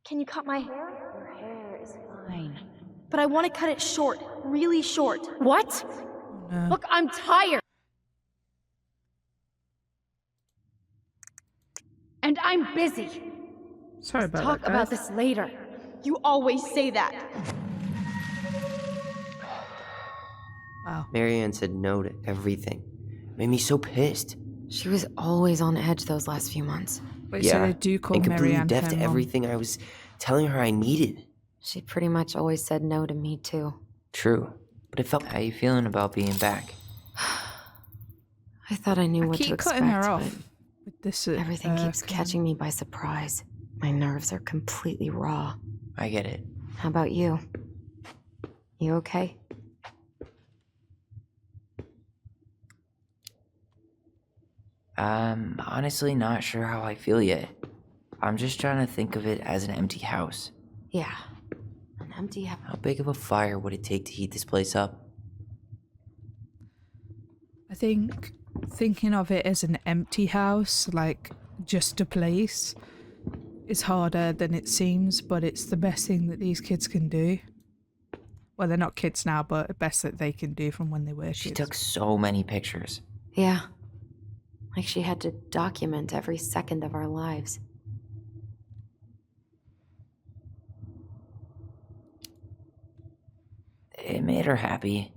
Can you cut my hair? Your hair is fine. But I want to cut it short. Really short. What? No. Look, I'm tired! And I'm busy. Sorry about Talk that, about guys. this later. You always say that. Wow. Marianne said no to everything. Made me so pissed. She was always on edge those last few months. Wait, so they do call and completely Marianne deaf her to mom. everything I was telling her I needed. She pretty much always said no to me, too. True. But it felt. How you feeling about being back? I thought I knew I what to keep expect, cutting her but off with this. everything keeps catching me by surprise. My nerves are completely raw. I get it. How about you? You okay? I'm honestly not sure how I feel yet. I'm just trying to think of it as an empty house. Yeah. An empty house. How big of a fire would it take to heat this place up? I think thinking of it as an empty house, like just a place, is harder than it seems, but it's the best thing that these kids can do. Well, they're not kids now, but the best that they can do from when they were She kids. took so many pictures. Yeah. Like she had to document every second of our lives. It made her happy.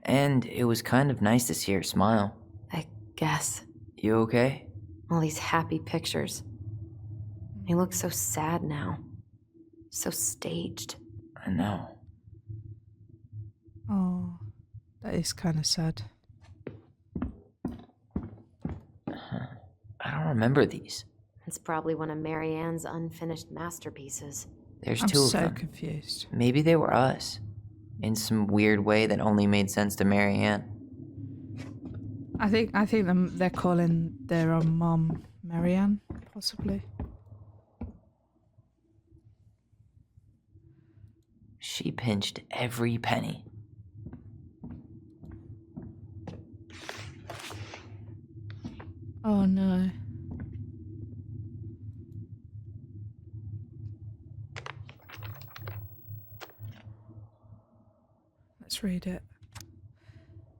And it was kind of nice to see her smile. I guess. You okay? All these happy pictures. He looks so sad now. So staged. I know. Oh, that is kind of sad. I don't remember these. It's probably one of Marianne's unfinished masterpieces. There's I'm two of so them. confused. Maybe they were us. In some weird way that only made sense to Marianne. I think they're calling their mom Marianne, possibly. She pinched every penny. Oh no. Let's read it.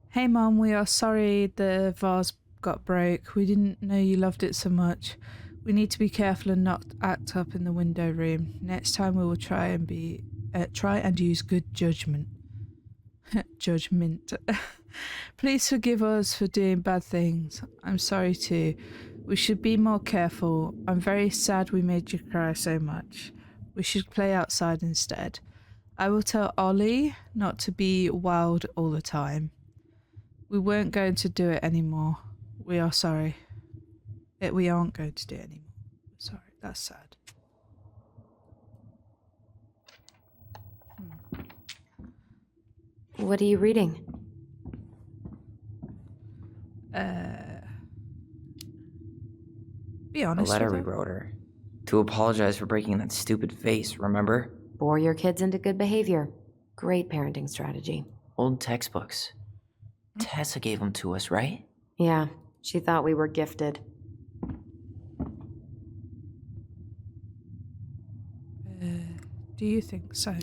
Hey Mom, we are sorry the vase got broke. We didn't know you loved it so much. We need to be careful and not act up in the window room. Next time we will try and use good judgment. Judgment. Please forgive us for doing bad things. I'm sorry too. We should be more careful. I'm very sad we made you cry so much. We should play outside instead. I will tell Ollie not to be wild all the time. We weren't going to do it anymore. We are sorry. We aren't going to do it anymore. Sorry, that's sad. What are you reading? Be A honest letter with we her. wrote her. To apologize for breaking that stupid vase, remember? Bore your kids into good behavior. Great parenting strategy. Old textbooks. Tessa gave them to us, right? Yeah, she thought we were gifted. Do you think so?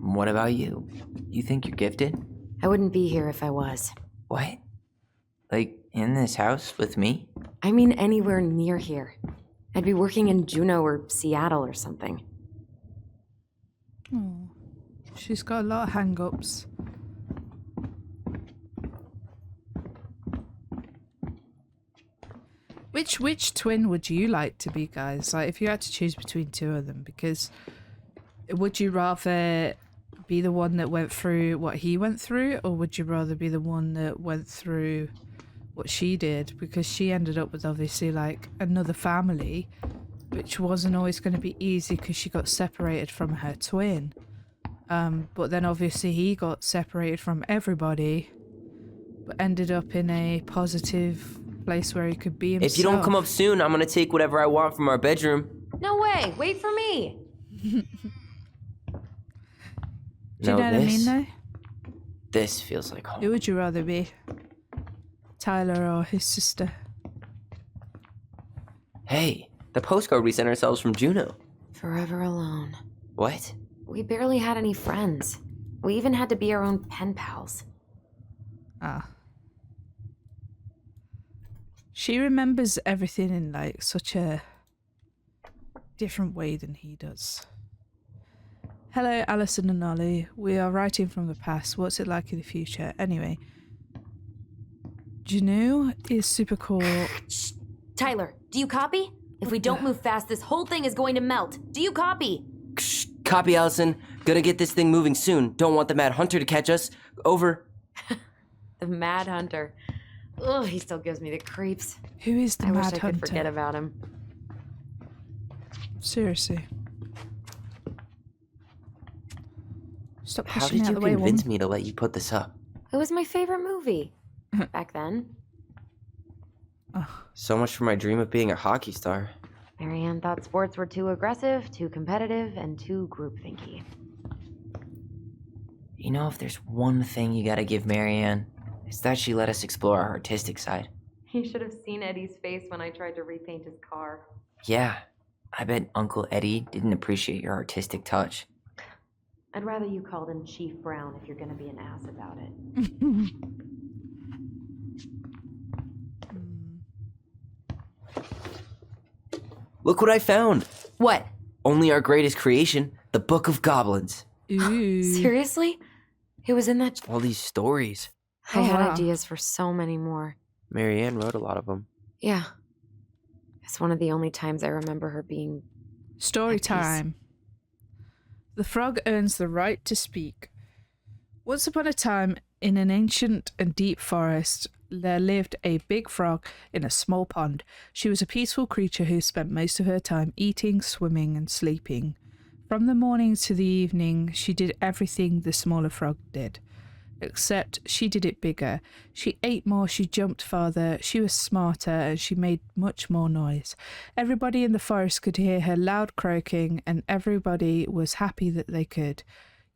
What about you? You think you're gifted? I wouldn't be here if I was. What? Like, in this house with me? I mean anywhere near here. I'd be working in Juneau or Seattle or something. Oh, she's got a lot of hang-ups. Which twin would you like to be, guys? Like, if you had to choose between two of them, because would you rather be the one that went through what he went through, or would you rather be the one that went through what she did? Because she ended up with obviously like another family, which wasn't always going to be easy because she got separated from her twin. But then obviously he got separated from everybody, but ended up in a positive place where he could be himself. If you don't come up soon, I'm gonna take whatever I want from our bedroom. No way! Wait for me! Do you know what I mean though? This feels like home. Who would you rather be? Tyler or his sister? Hey, the postcard we sent ourselves from Juneau. Forever alone. What? We barely had any friends. We even had to be our own pen pals. Ah. She remembers everything in like such a different way than he does. Hello, Alyson and Ollie. We are writing from the past. What's it like in the future? Anyway, Juneau is super cool. Shh. Tyler, do you copy? If we don't move fast, this whole thing is going to melt. Do you copy? Shh, copy, Allison. Gonna get this thing moving soon. Don't want the Mad Hunter to catch us. Over. The Mad Hunter. Ugh, he still gives me the creeps. Who is the I Mad wish I Hunter? could forget about him. Seriously. Stop How pushing did me you out the way, convince woman. me to let you put this up? It was my favorite movie. Back then. So much for my dream of being a hockey star. Marianne thought sports were too aggressive, too competitive, and too groupthinky. You know, if there's one thing you gotta give Marianne, it's that she let us explore our artistic side. You should have seen Eddie's face when I tried to repaint his car. Yeah, I bet Uncle Eddie didn't appreciate your artistic touch. I'd rather you called him Chief Brown if you're gonna be an ass about it. Look what I found. What? Only our greatest creation, the Book of Goblins. Ooh. Seriously? It was in that... All these stories. I had wow. ideas for so many more. Marianne wrote a lot of them. Yeah. It's one of the only times I remember her being Story at peace. time. The frog earns the right to speak. Once upon a time, in an ancient and deep forest, there lived a big frog in a small pond. She was a peaceful creature who spent most of her time eating, swimming, and sleeping. From the morning to the evening, she did everything the smaller frog did. Except she did it bigger. She ate more, she jumped farther, she was smarter, and she made much more noise. Everybody in the forest could hear her loud croaking, and everybody was happy that they could.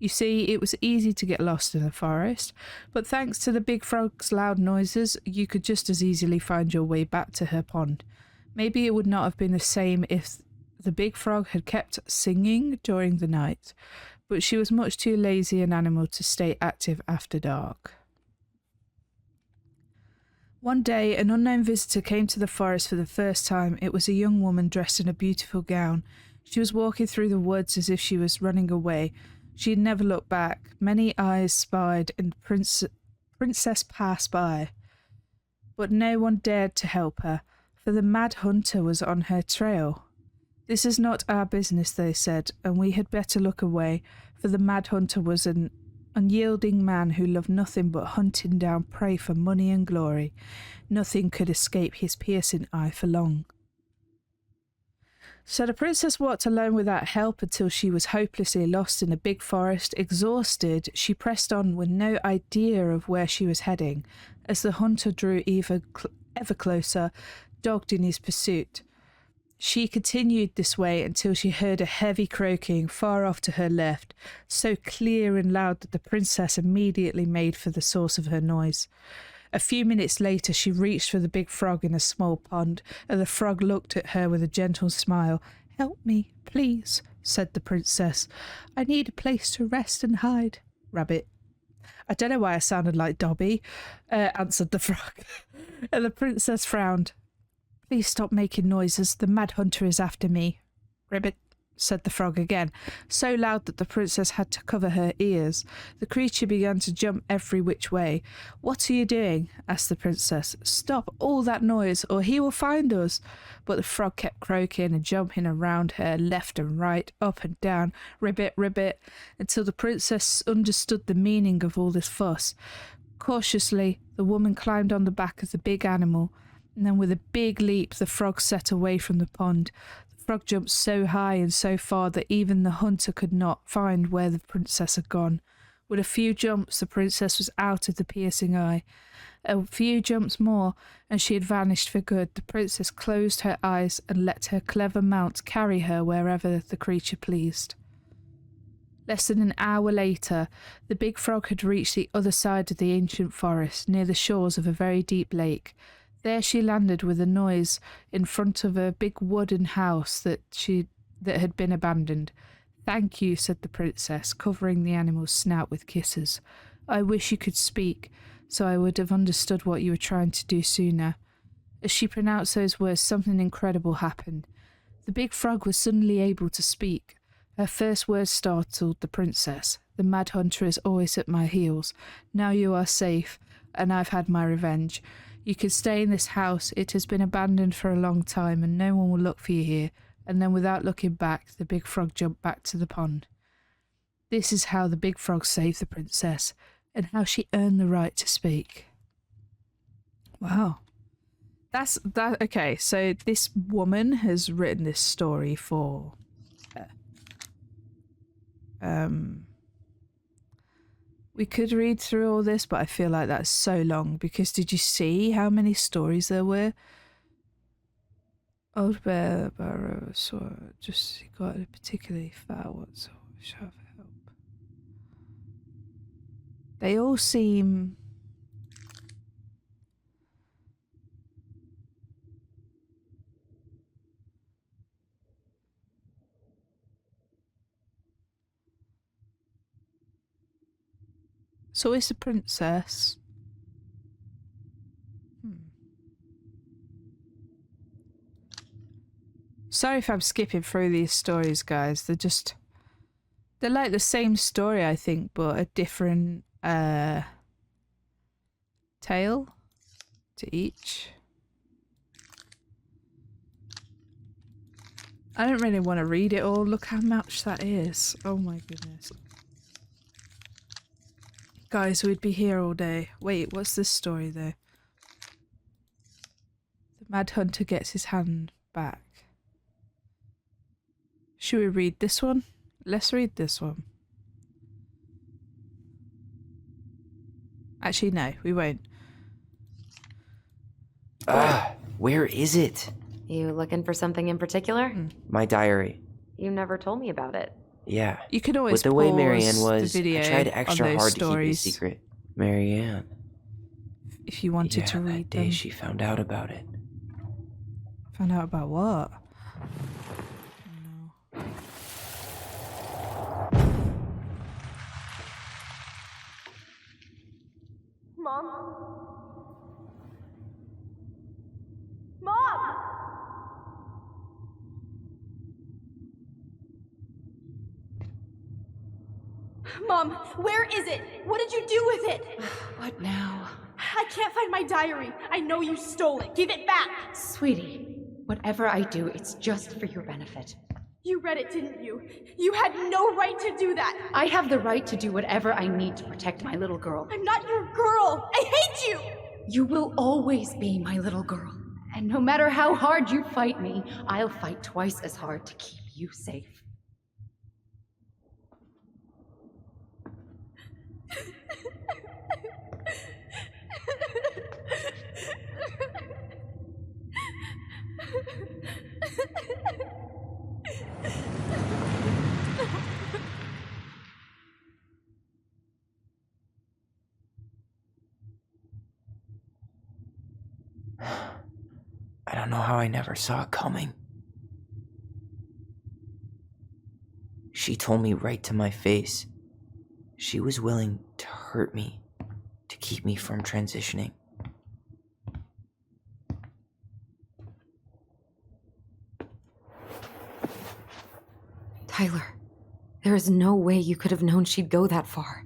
You see, it was easy to get lost in the forest, but thanks to the big frog's loud noises, you could just as easily find your way back to her pond. Maybe it would not have been the same if the big frog had kept singing during the night, but she was much too lazy an animal to stay active after dark. One day, an unknown visitor came to the forest for the first time. It was a young woman dressed in a beautiful gown. She was walking through the woods as if she was running away. She had never looked back. Many eyes spied and princess passed by, but no one dared to help her, for the mad hunter was on her trail. "This is not our business," they said, "and we had better look away, for the mad hunter was an unyielding man who loved nothing but hunting down prey for money and glory. Nothing could escape his piercing eye for long." So the princess walked alone without help until she was hopelessly lost in a big forest. Exhausted, she pressed on with no idea of where she was heading, as the hunter drew ever closer, dogged in his pursuit. She continued this way until she heard a heavy croaking far off to her left, so clear and loud that the princess immediately made for the source of her noise. A few minutes later, she reached for the big frog in a small pond, and the frog looked at her with a gentle smile. "Help me, please," said the princess. "I need a place to rest and hide." "Rabbit." "I don't know why I sounded like Dobby," answered the frog. And the princess frowned. "Please stop making noises. The mad hunter is after me." "Ribbit," said the frog again, so loud that the princess had to cover her ears. The creature began to jump every which way. "What are you doing?" asked the princess. "Stop all that noise, or he will find us." But the frog kept croaking and jumping around her, left and right, up and down, ribbit, ribbit, until the princess understood the meaning of all this fuss. Cautiously, the woman climbed on the back of the big animal, and then with a big leap, the frog set away from the pond. The frog jumped so high and so far that even the hunter could not find where the princess had gone. With a few jumps, the princess was out of the piercing eye. A few jumps more, and she had vanished for good. The princess closed her eyes and let her clever mount carry her wherever the creature pleased. Less than an hour later, the big frog had reached the other side of the ancient forest, near the shores of a very deep lake. There she landed with a noise in front of a big wooden house that had been abandoned. "Thank you," said the princess, covering the animal's snout with kisses. "I wish you could speak, so I would have understood what you were trying to do sooner." As she pronounced those words, something incredible happened. The big frog was suddenly able to speak. Her first words startled the princess. "The mad hunter is always at my heels. Now you are safe, and I've had my revenge. You can stay in this house. It has been abandoned for a long time, and no one will look for you here." And then, without looking back, the big frog jumped back to the pond. This is how the big frog saved the princess, and how she earned the right to speak. Wow. That's that. Okay, so this woman has written this story for we could read through all this, but I feel like that's so long, because did you see how many stories there were? Old bear barrow sword, just got a particularly fat one, so I wish I have help. They all seem so it's a princess. Sorry if I'm skipping through these stories, guys. They're like the same story, I think, but a different tale to each. I don't really want to read it all. Look how much that is. Oh my goodness. Guys, we'd be here all day. Wait, what's this story though? The Mad Hunter gets his hand back. Should we read this one? Let's read this one. Actually, no, we won't. Where is it? You looking for something in particular? My diary. You never told me about it. Yeah. You can always With the way pause Marianne was, the video I tried on extra those hard stories to keep it a secret. Marianne. if you wanted to that read day them. she found out about it. Found out about what? Mom? Mom! Mom, where is it? What did you do with it? What now? I can't find my diary. I know you stole it. Give it back. Sweetie, whatever I do, it's just for your benefit. You read it, didn't you? You had no right to do that. I have the right to do whatever I need to protect my little girl. I'm not your girl. I hate you. You will always be my little girl. And no matter how hard you fight me, I'll fight twice as hard to keep you safe. I don't know how I never saw it coming. She told me right to my face. She was willing to hurt me to keep me from transitioning. Tyler, there is no way you could have known she'd go that far.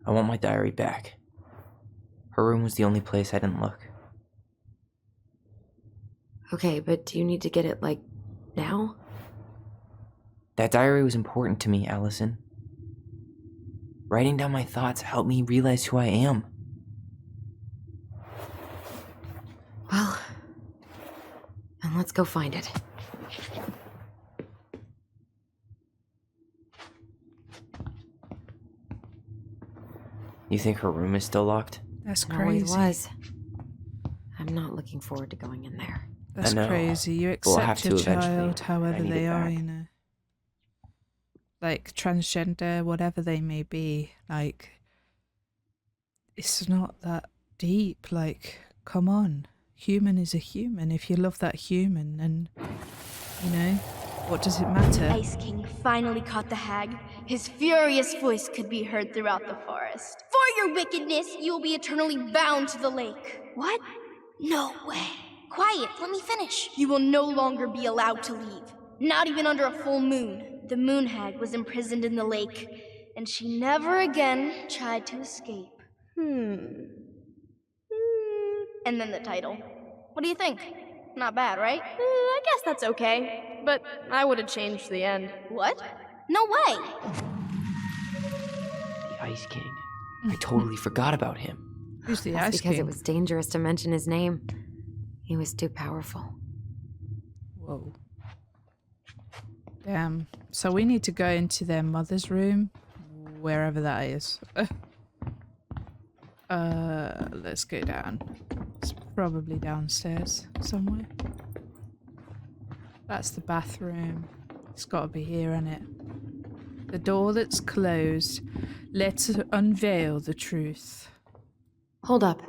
I want my diary back. Her room was the only place I didn't look. Okay, but do you need to get it, like, now? That diary was important to me, Alyson. Writing down my thoughts helped me realize who I am. Well, then let's go find it. You think her room is still locked? That's It always crazy. was. I'm not looking forward to going in there. That's I know, crazy. You but we'll have accept your to eventually. child however I need they it are, back. you know. Like transgender, whatever they may be. Like, it's not that deep. Like, come on. Human is a human. If you love that human, then, you know, what does it matter? Ice King finally caught the hag. His furious voice could be heard throughout the forest. For your wickedness, you will be eternally bound to the lake. What? No way. Quiet, let me finish. You will no longer be allowed to leave. Not even under a full moon. The moon hag was imprisoned in the lake, and she never again tried to escape. And then the title. What do you think? Not bad, right? I guess that's okay. But I would have changed the end. What? No way! The Ice King. I totally forgot about him. Who's the That's Ice because King? it was dangerous to mention his name. He was too powerful. Whoa. Damn. So we need to go into their mother's room, wherever that is. Let's go down. It's probably downstairs somewhere. That's the bathroom. It's got to be here, isn't it? The door that's closed. Let's unveil the truth. Hold up.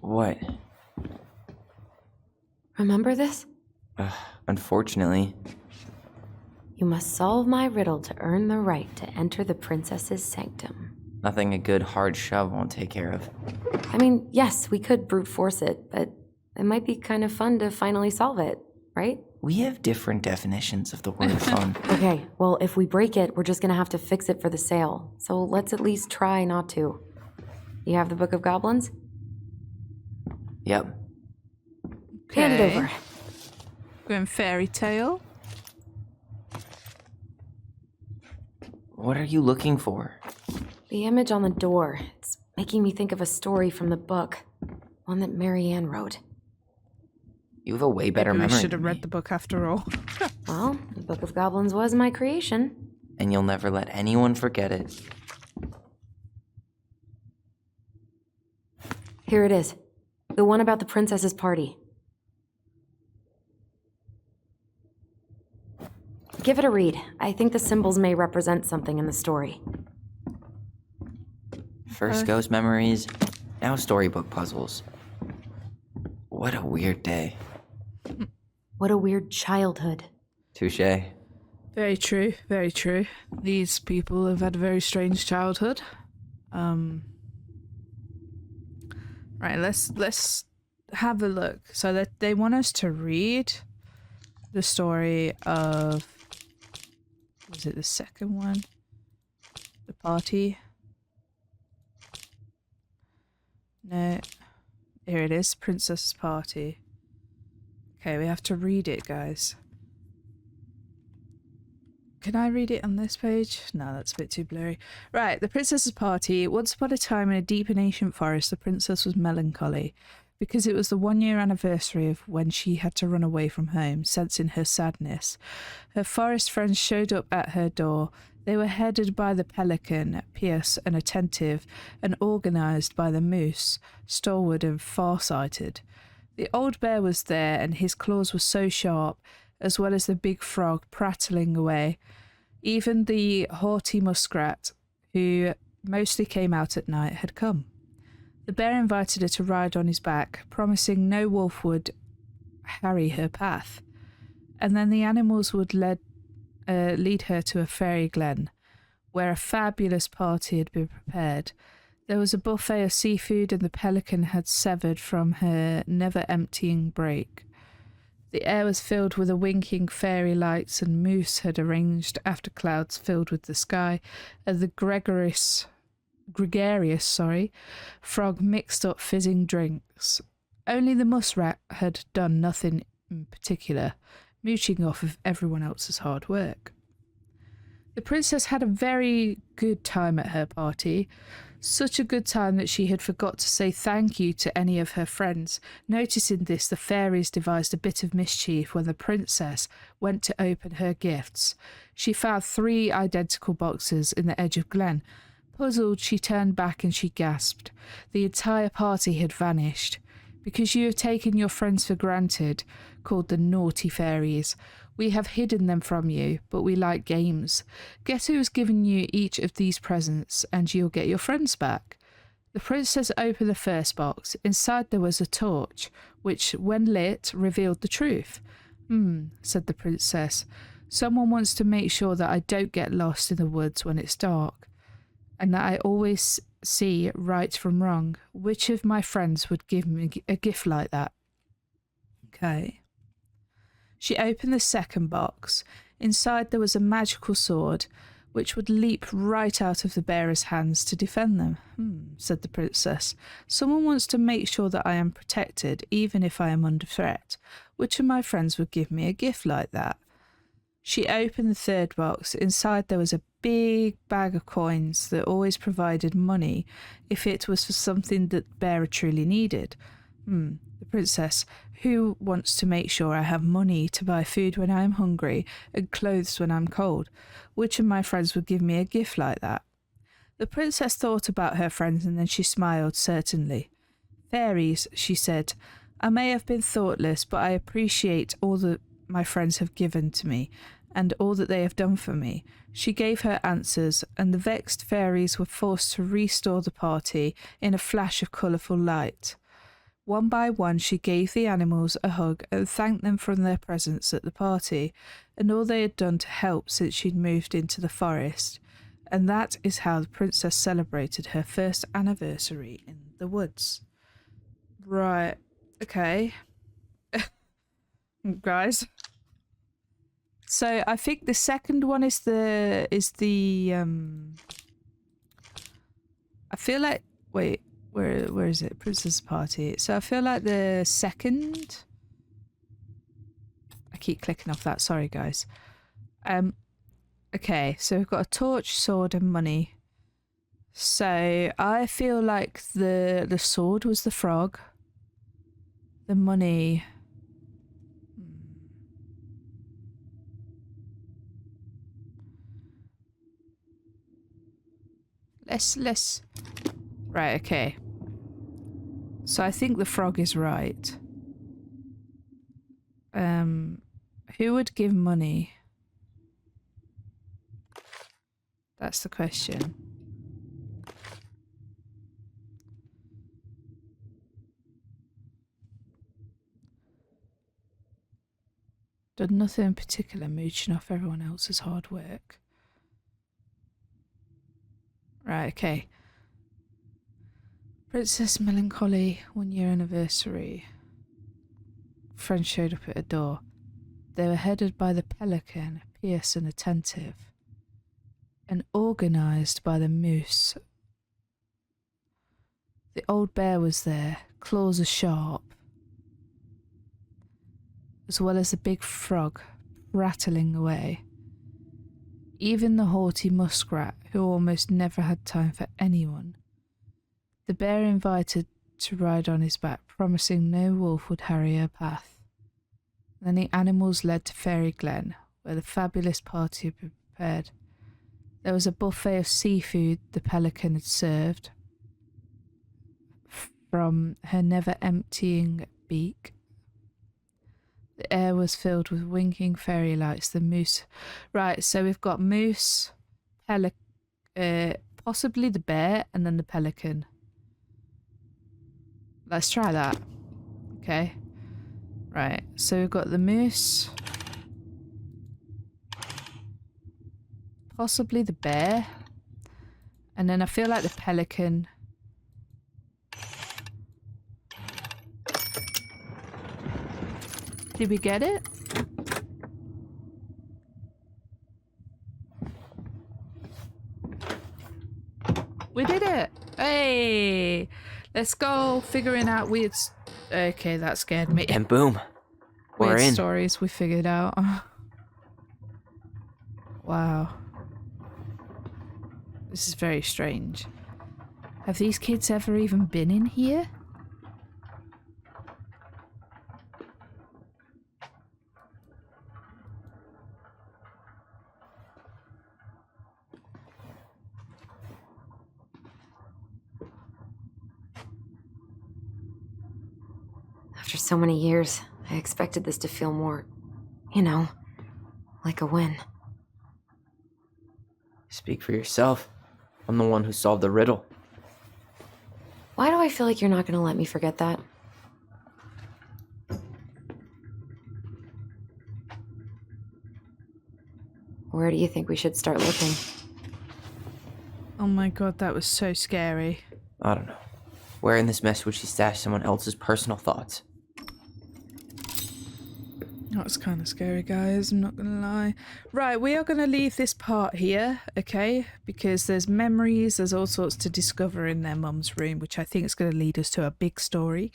What? Remember this? Unfortunately. You must solve my riddle to earn the right to enter the princess's sanctum. Nothing a good hard shove won't take care of. I mean, yes, we could brute force it, but it might be kind of fun to finally solve it, right? We have different definitions of the word fun. Okay, well, if we break it, we're just gonna have to fix it for the sale. So let's at least try not to. You have the Book of Goblins? Yep. Hand it Okay. over. Going fairy tale. What are you looking for? The image on the door. It's making me think of a story from the book. One that Marianne wrote. You have a way better Maybe we memory should than have me. read the book after all. Well, the Book of Goblins was my creation. And you'll never let anyone forget it. Here it is. The one about the princess's party. Give it a read. I think the symbols may represent something in the story. First ghost memories, now storybook puzzles. What a weird day. What a weird childhood. Touché. Very true, very true. These people have had a very strange childhood. Right, let's have a look. So that they want us to read the story of, was it the second one? The party? No. Here it is, Princess's Party. Okay, we have to read it, guys. Can I read it on this page? No, that's a bit too blurry. Right, the Princess's Party. Once upon a time in a deep and ancient forest, the princess was melancholy because it was the 1-year anniversary of when she had to run away from home, sensing her sadness. Her forest friends showed up at her door. They were headed by the pelican, pious and attentive, and organised by the moose, stalwart and far-sighted. The old bear was there, and his claws were so sharp, as well as the big frog prattling away. Even the haughty muskrat, who mostly came out at night, had come. The bear invited her to ride on his back, promising no wolf would harry her path. And then the animals would lead her to a fairy glen, where a fabulous party had been prepared. There was a buffet of seafood, and the pelican had severed from her never-emptying brake. The air was filled with a winking fairy lights, and moose had arranged after clouds filled with the sky, and the gregarious frog mixed up fizzing drinks. Only the muskrat had done nothing in particular, mooching off of everyone else's hard work. The princess had a very good time at her party. Such a good time that she had forgot to say thank you to any of her friends. Noticing this, the fairies devised a bit of mischief when the princess went to open her gifts. She found 3 identical boxes in the edge of glen. Puzzled, she turned back and she gasped. The entire party had vanished. Because you have taken your friends for granted, called the naughty fairies. We have hidden them from you, but we like games. Guess who has given you each of these presents, and you'll get your friends back. The princess opened the first box. Inside there was a torch, which, when lit, revealed the truth. Said the princess. Someone wants to make sure that I don't get lost in the woods when it's dark, and that I always see right from wrong. Which of my friends would give me a gift like that? Okay. She opened the second box. Inside there was a magical sword, which would leap right out of the bearer's hands to defend them. Said the princess. Someone wants to make sure that I am protected, even if I am under threat. Which of my friends would give me a gift like that? She opened the third box. Inside there was a big bag of coins that always provided money if it was for something that the bearer truly needed. The princess, who wants to make sure I have money to buy food when I am hungry and clothes when I'm cold? Which of my friends would give me a gift like that? The princess thought about her friends and then she smiled, certainly. Fairies, she said, I may have been thoughtless, but I appreciate all that my friends have given to me and all that they have done for me. She gave her answers, and the vexed fairies were forced to restore the party in a flash of colourful light. One by one she gave the animals a hug and thanked them for their presence at the party, and all they had done to help since she'd moved into the forest. And that is how the princess celebrated her first anniversary in the woods. Right, okay. Guys. So I think the second one is the I feel like wait, where is it? Princess party. So I feel like the second. I keep clicking off that. Sorry, guys. Okay, so we've got a torch, sword, and money. So I feel like the sword was the frog. The money. Let's. Right. Okay. So I think the frog is right. Who would give money? That's the question. Done nothing in particular, mooching off everyone else's hard work. Right, okay. Princess Melancholy, 1 year anniversary. Friends showed up at a door. They were headed by the Pelican, fierce and attentive, and organised by the Moose. The old bear was there, claws as sharp, as well as the big frog rattling away. Even the haughty muskrat, who almost never had time for anyone. The bear invited to ride on his back, promising no wolf would harry her path. Then the animals led to Ferry Glen, where the fabulous party had been prepared. There was a buffet of seafood the Pelican had served from her never-emptying beak. The air was filled with winking fairy lights. The moose... Right, so we've got moose, possibly the bear, and then the pelican. Let's try that. Okay. Right, so we've got the moose. Possibly the bear. And then I feel like the pelican. Did we get it? We did it! Hey! Let's go figuring out weird... Okay, that scared me. And boom. We're Weird in. stories we figured out. Wow. This is very strange. Have these kids ever even been in here? After so many years, I expected this to feel more, you know, like a win. Speak for yourself. I'm the one who solved the riddle. Why do I feel like you're not going to let me forget that? Where do you think we should start looking? Oh my god, that was so scary. I don't know. Where in this mess would she stash someone else's personal thoughts? That's kind of scary, guys, I'm not gonna lie. Right, we are gonna leave this part here, okay? Because there's memories, there's all sorts to discover in their mum's room, which I think is gonna lead us to a big story.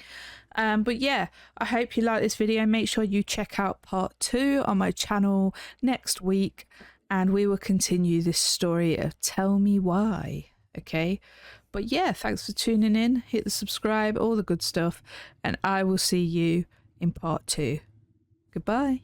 But yeah, I hope you like this video. Make sure you check out part 2 on my channel next week, and we will continue this story of Tell Me Why, okay? But yeah, thanks for tuning in. Hit the subscribe, all the good stuff, and I will see you in part 2. Goodbye.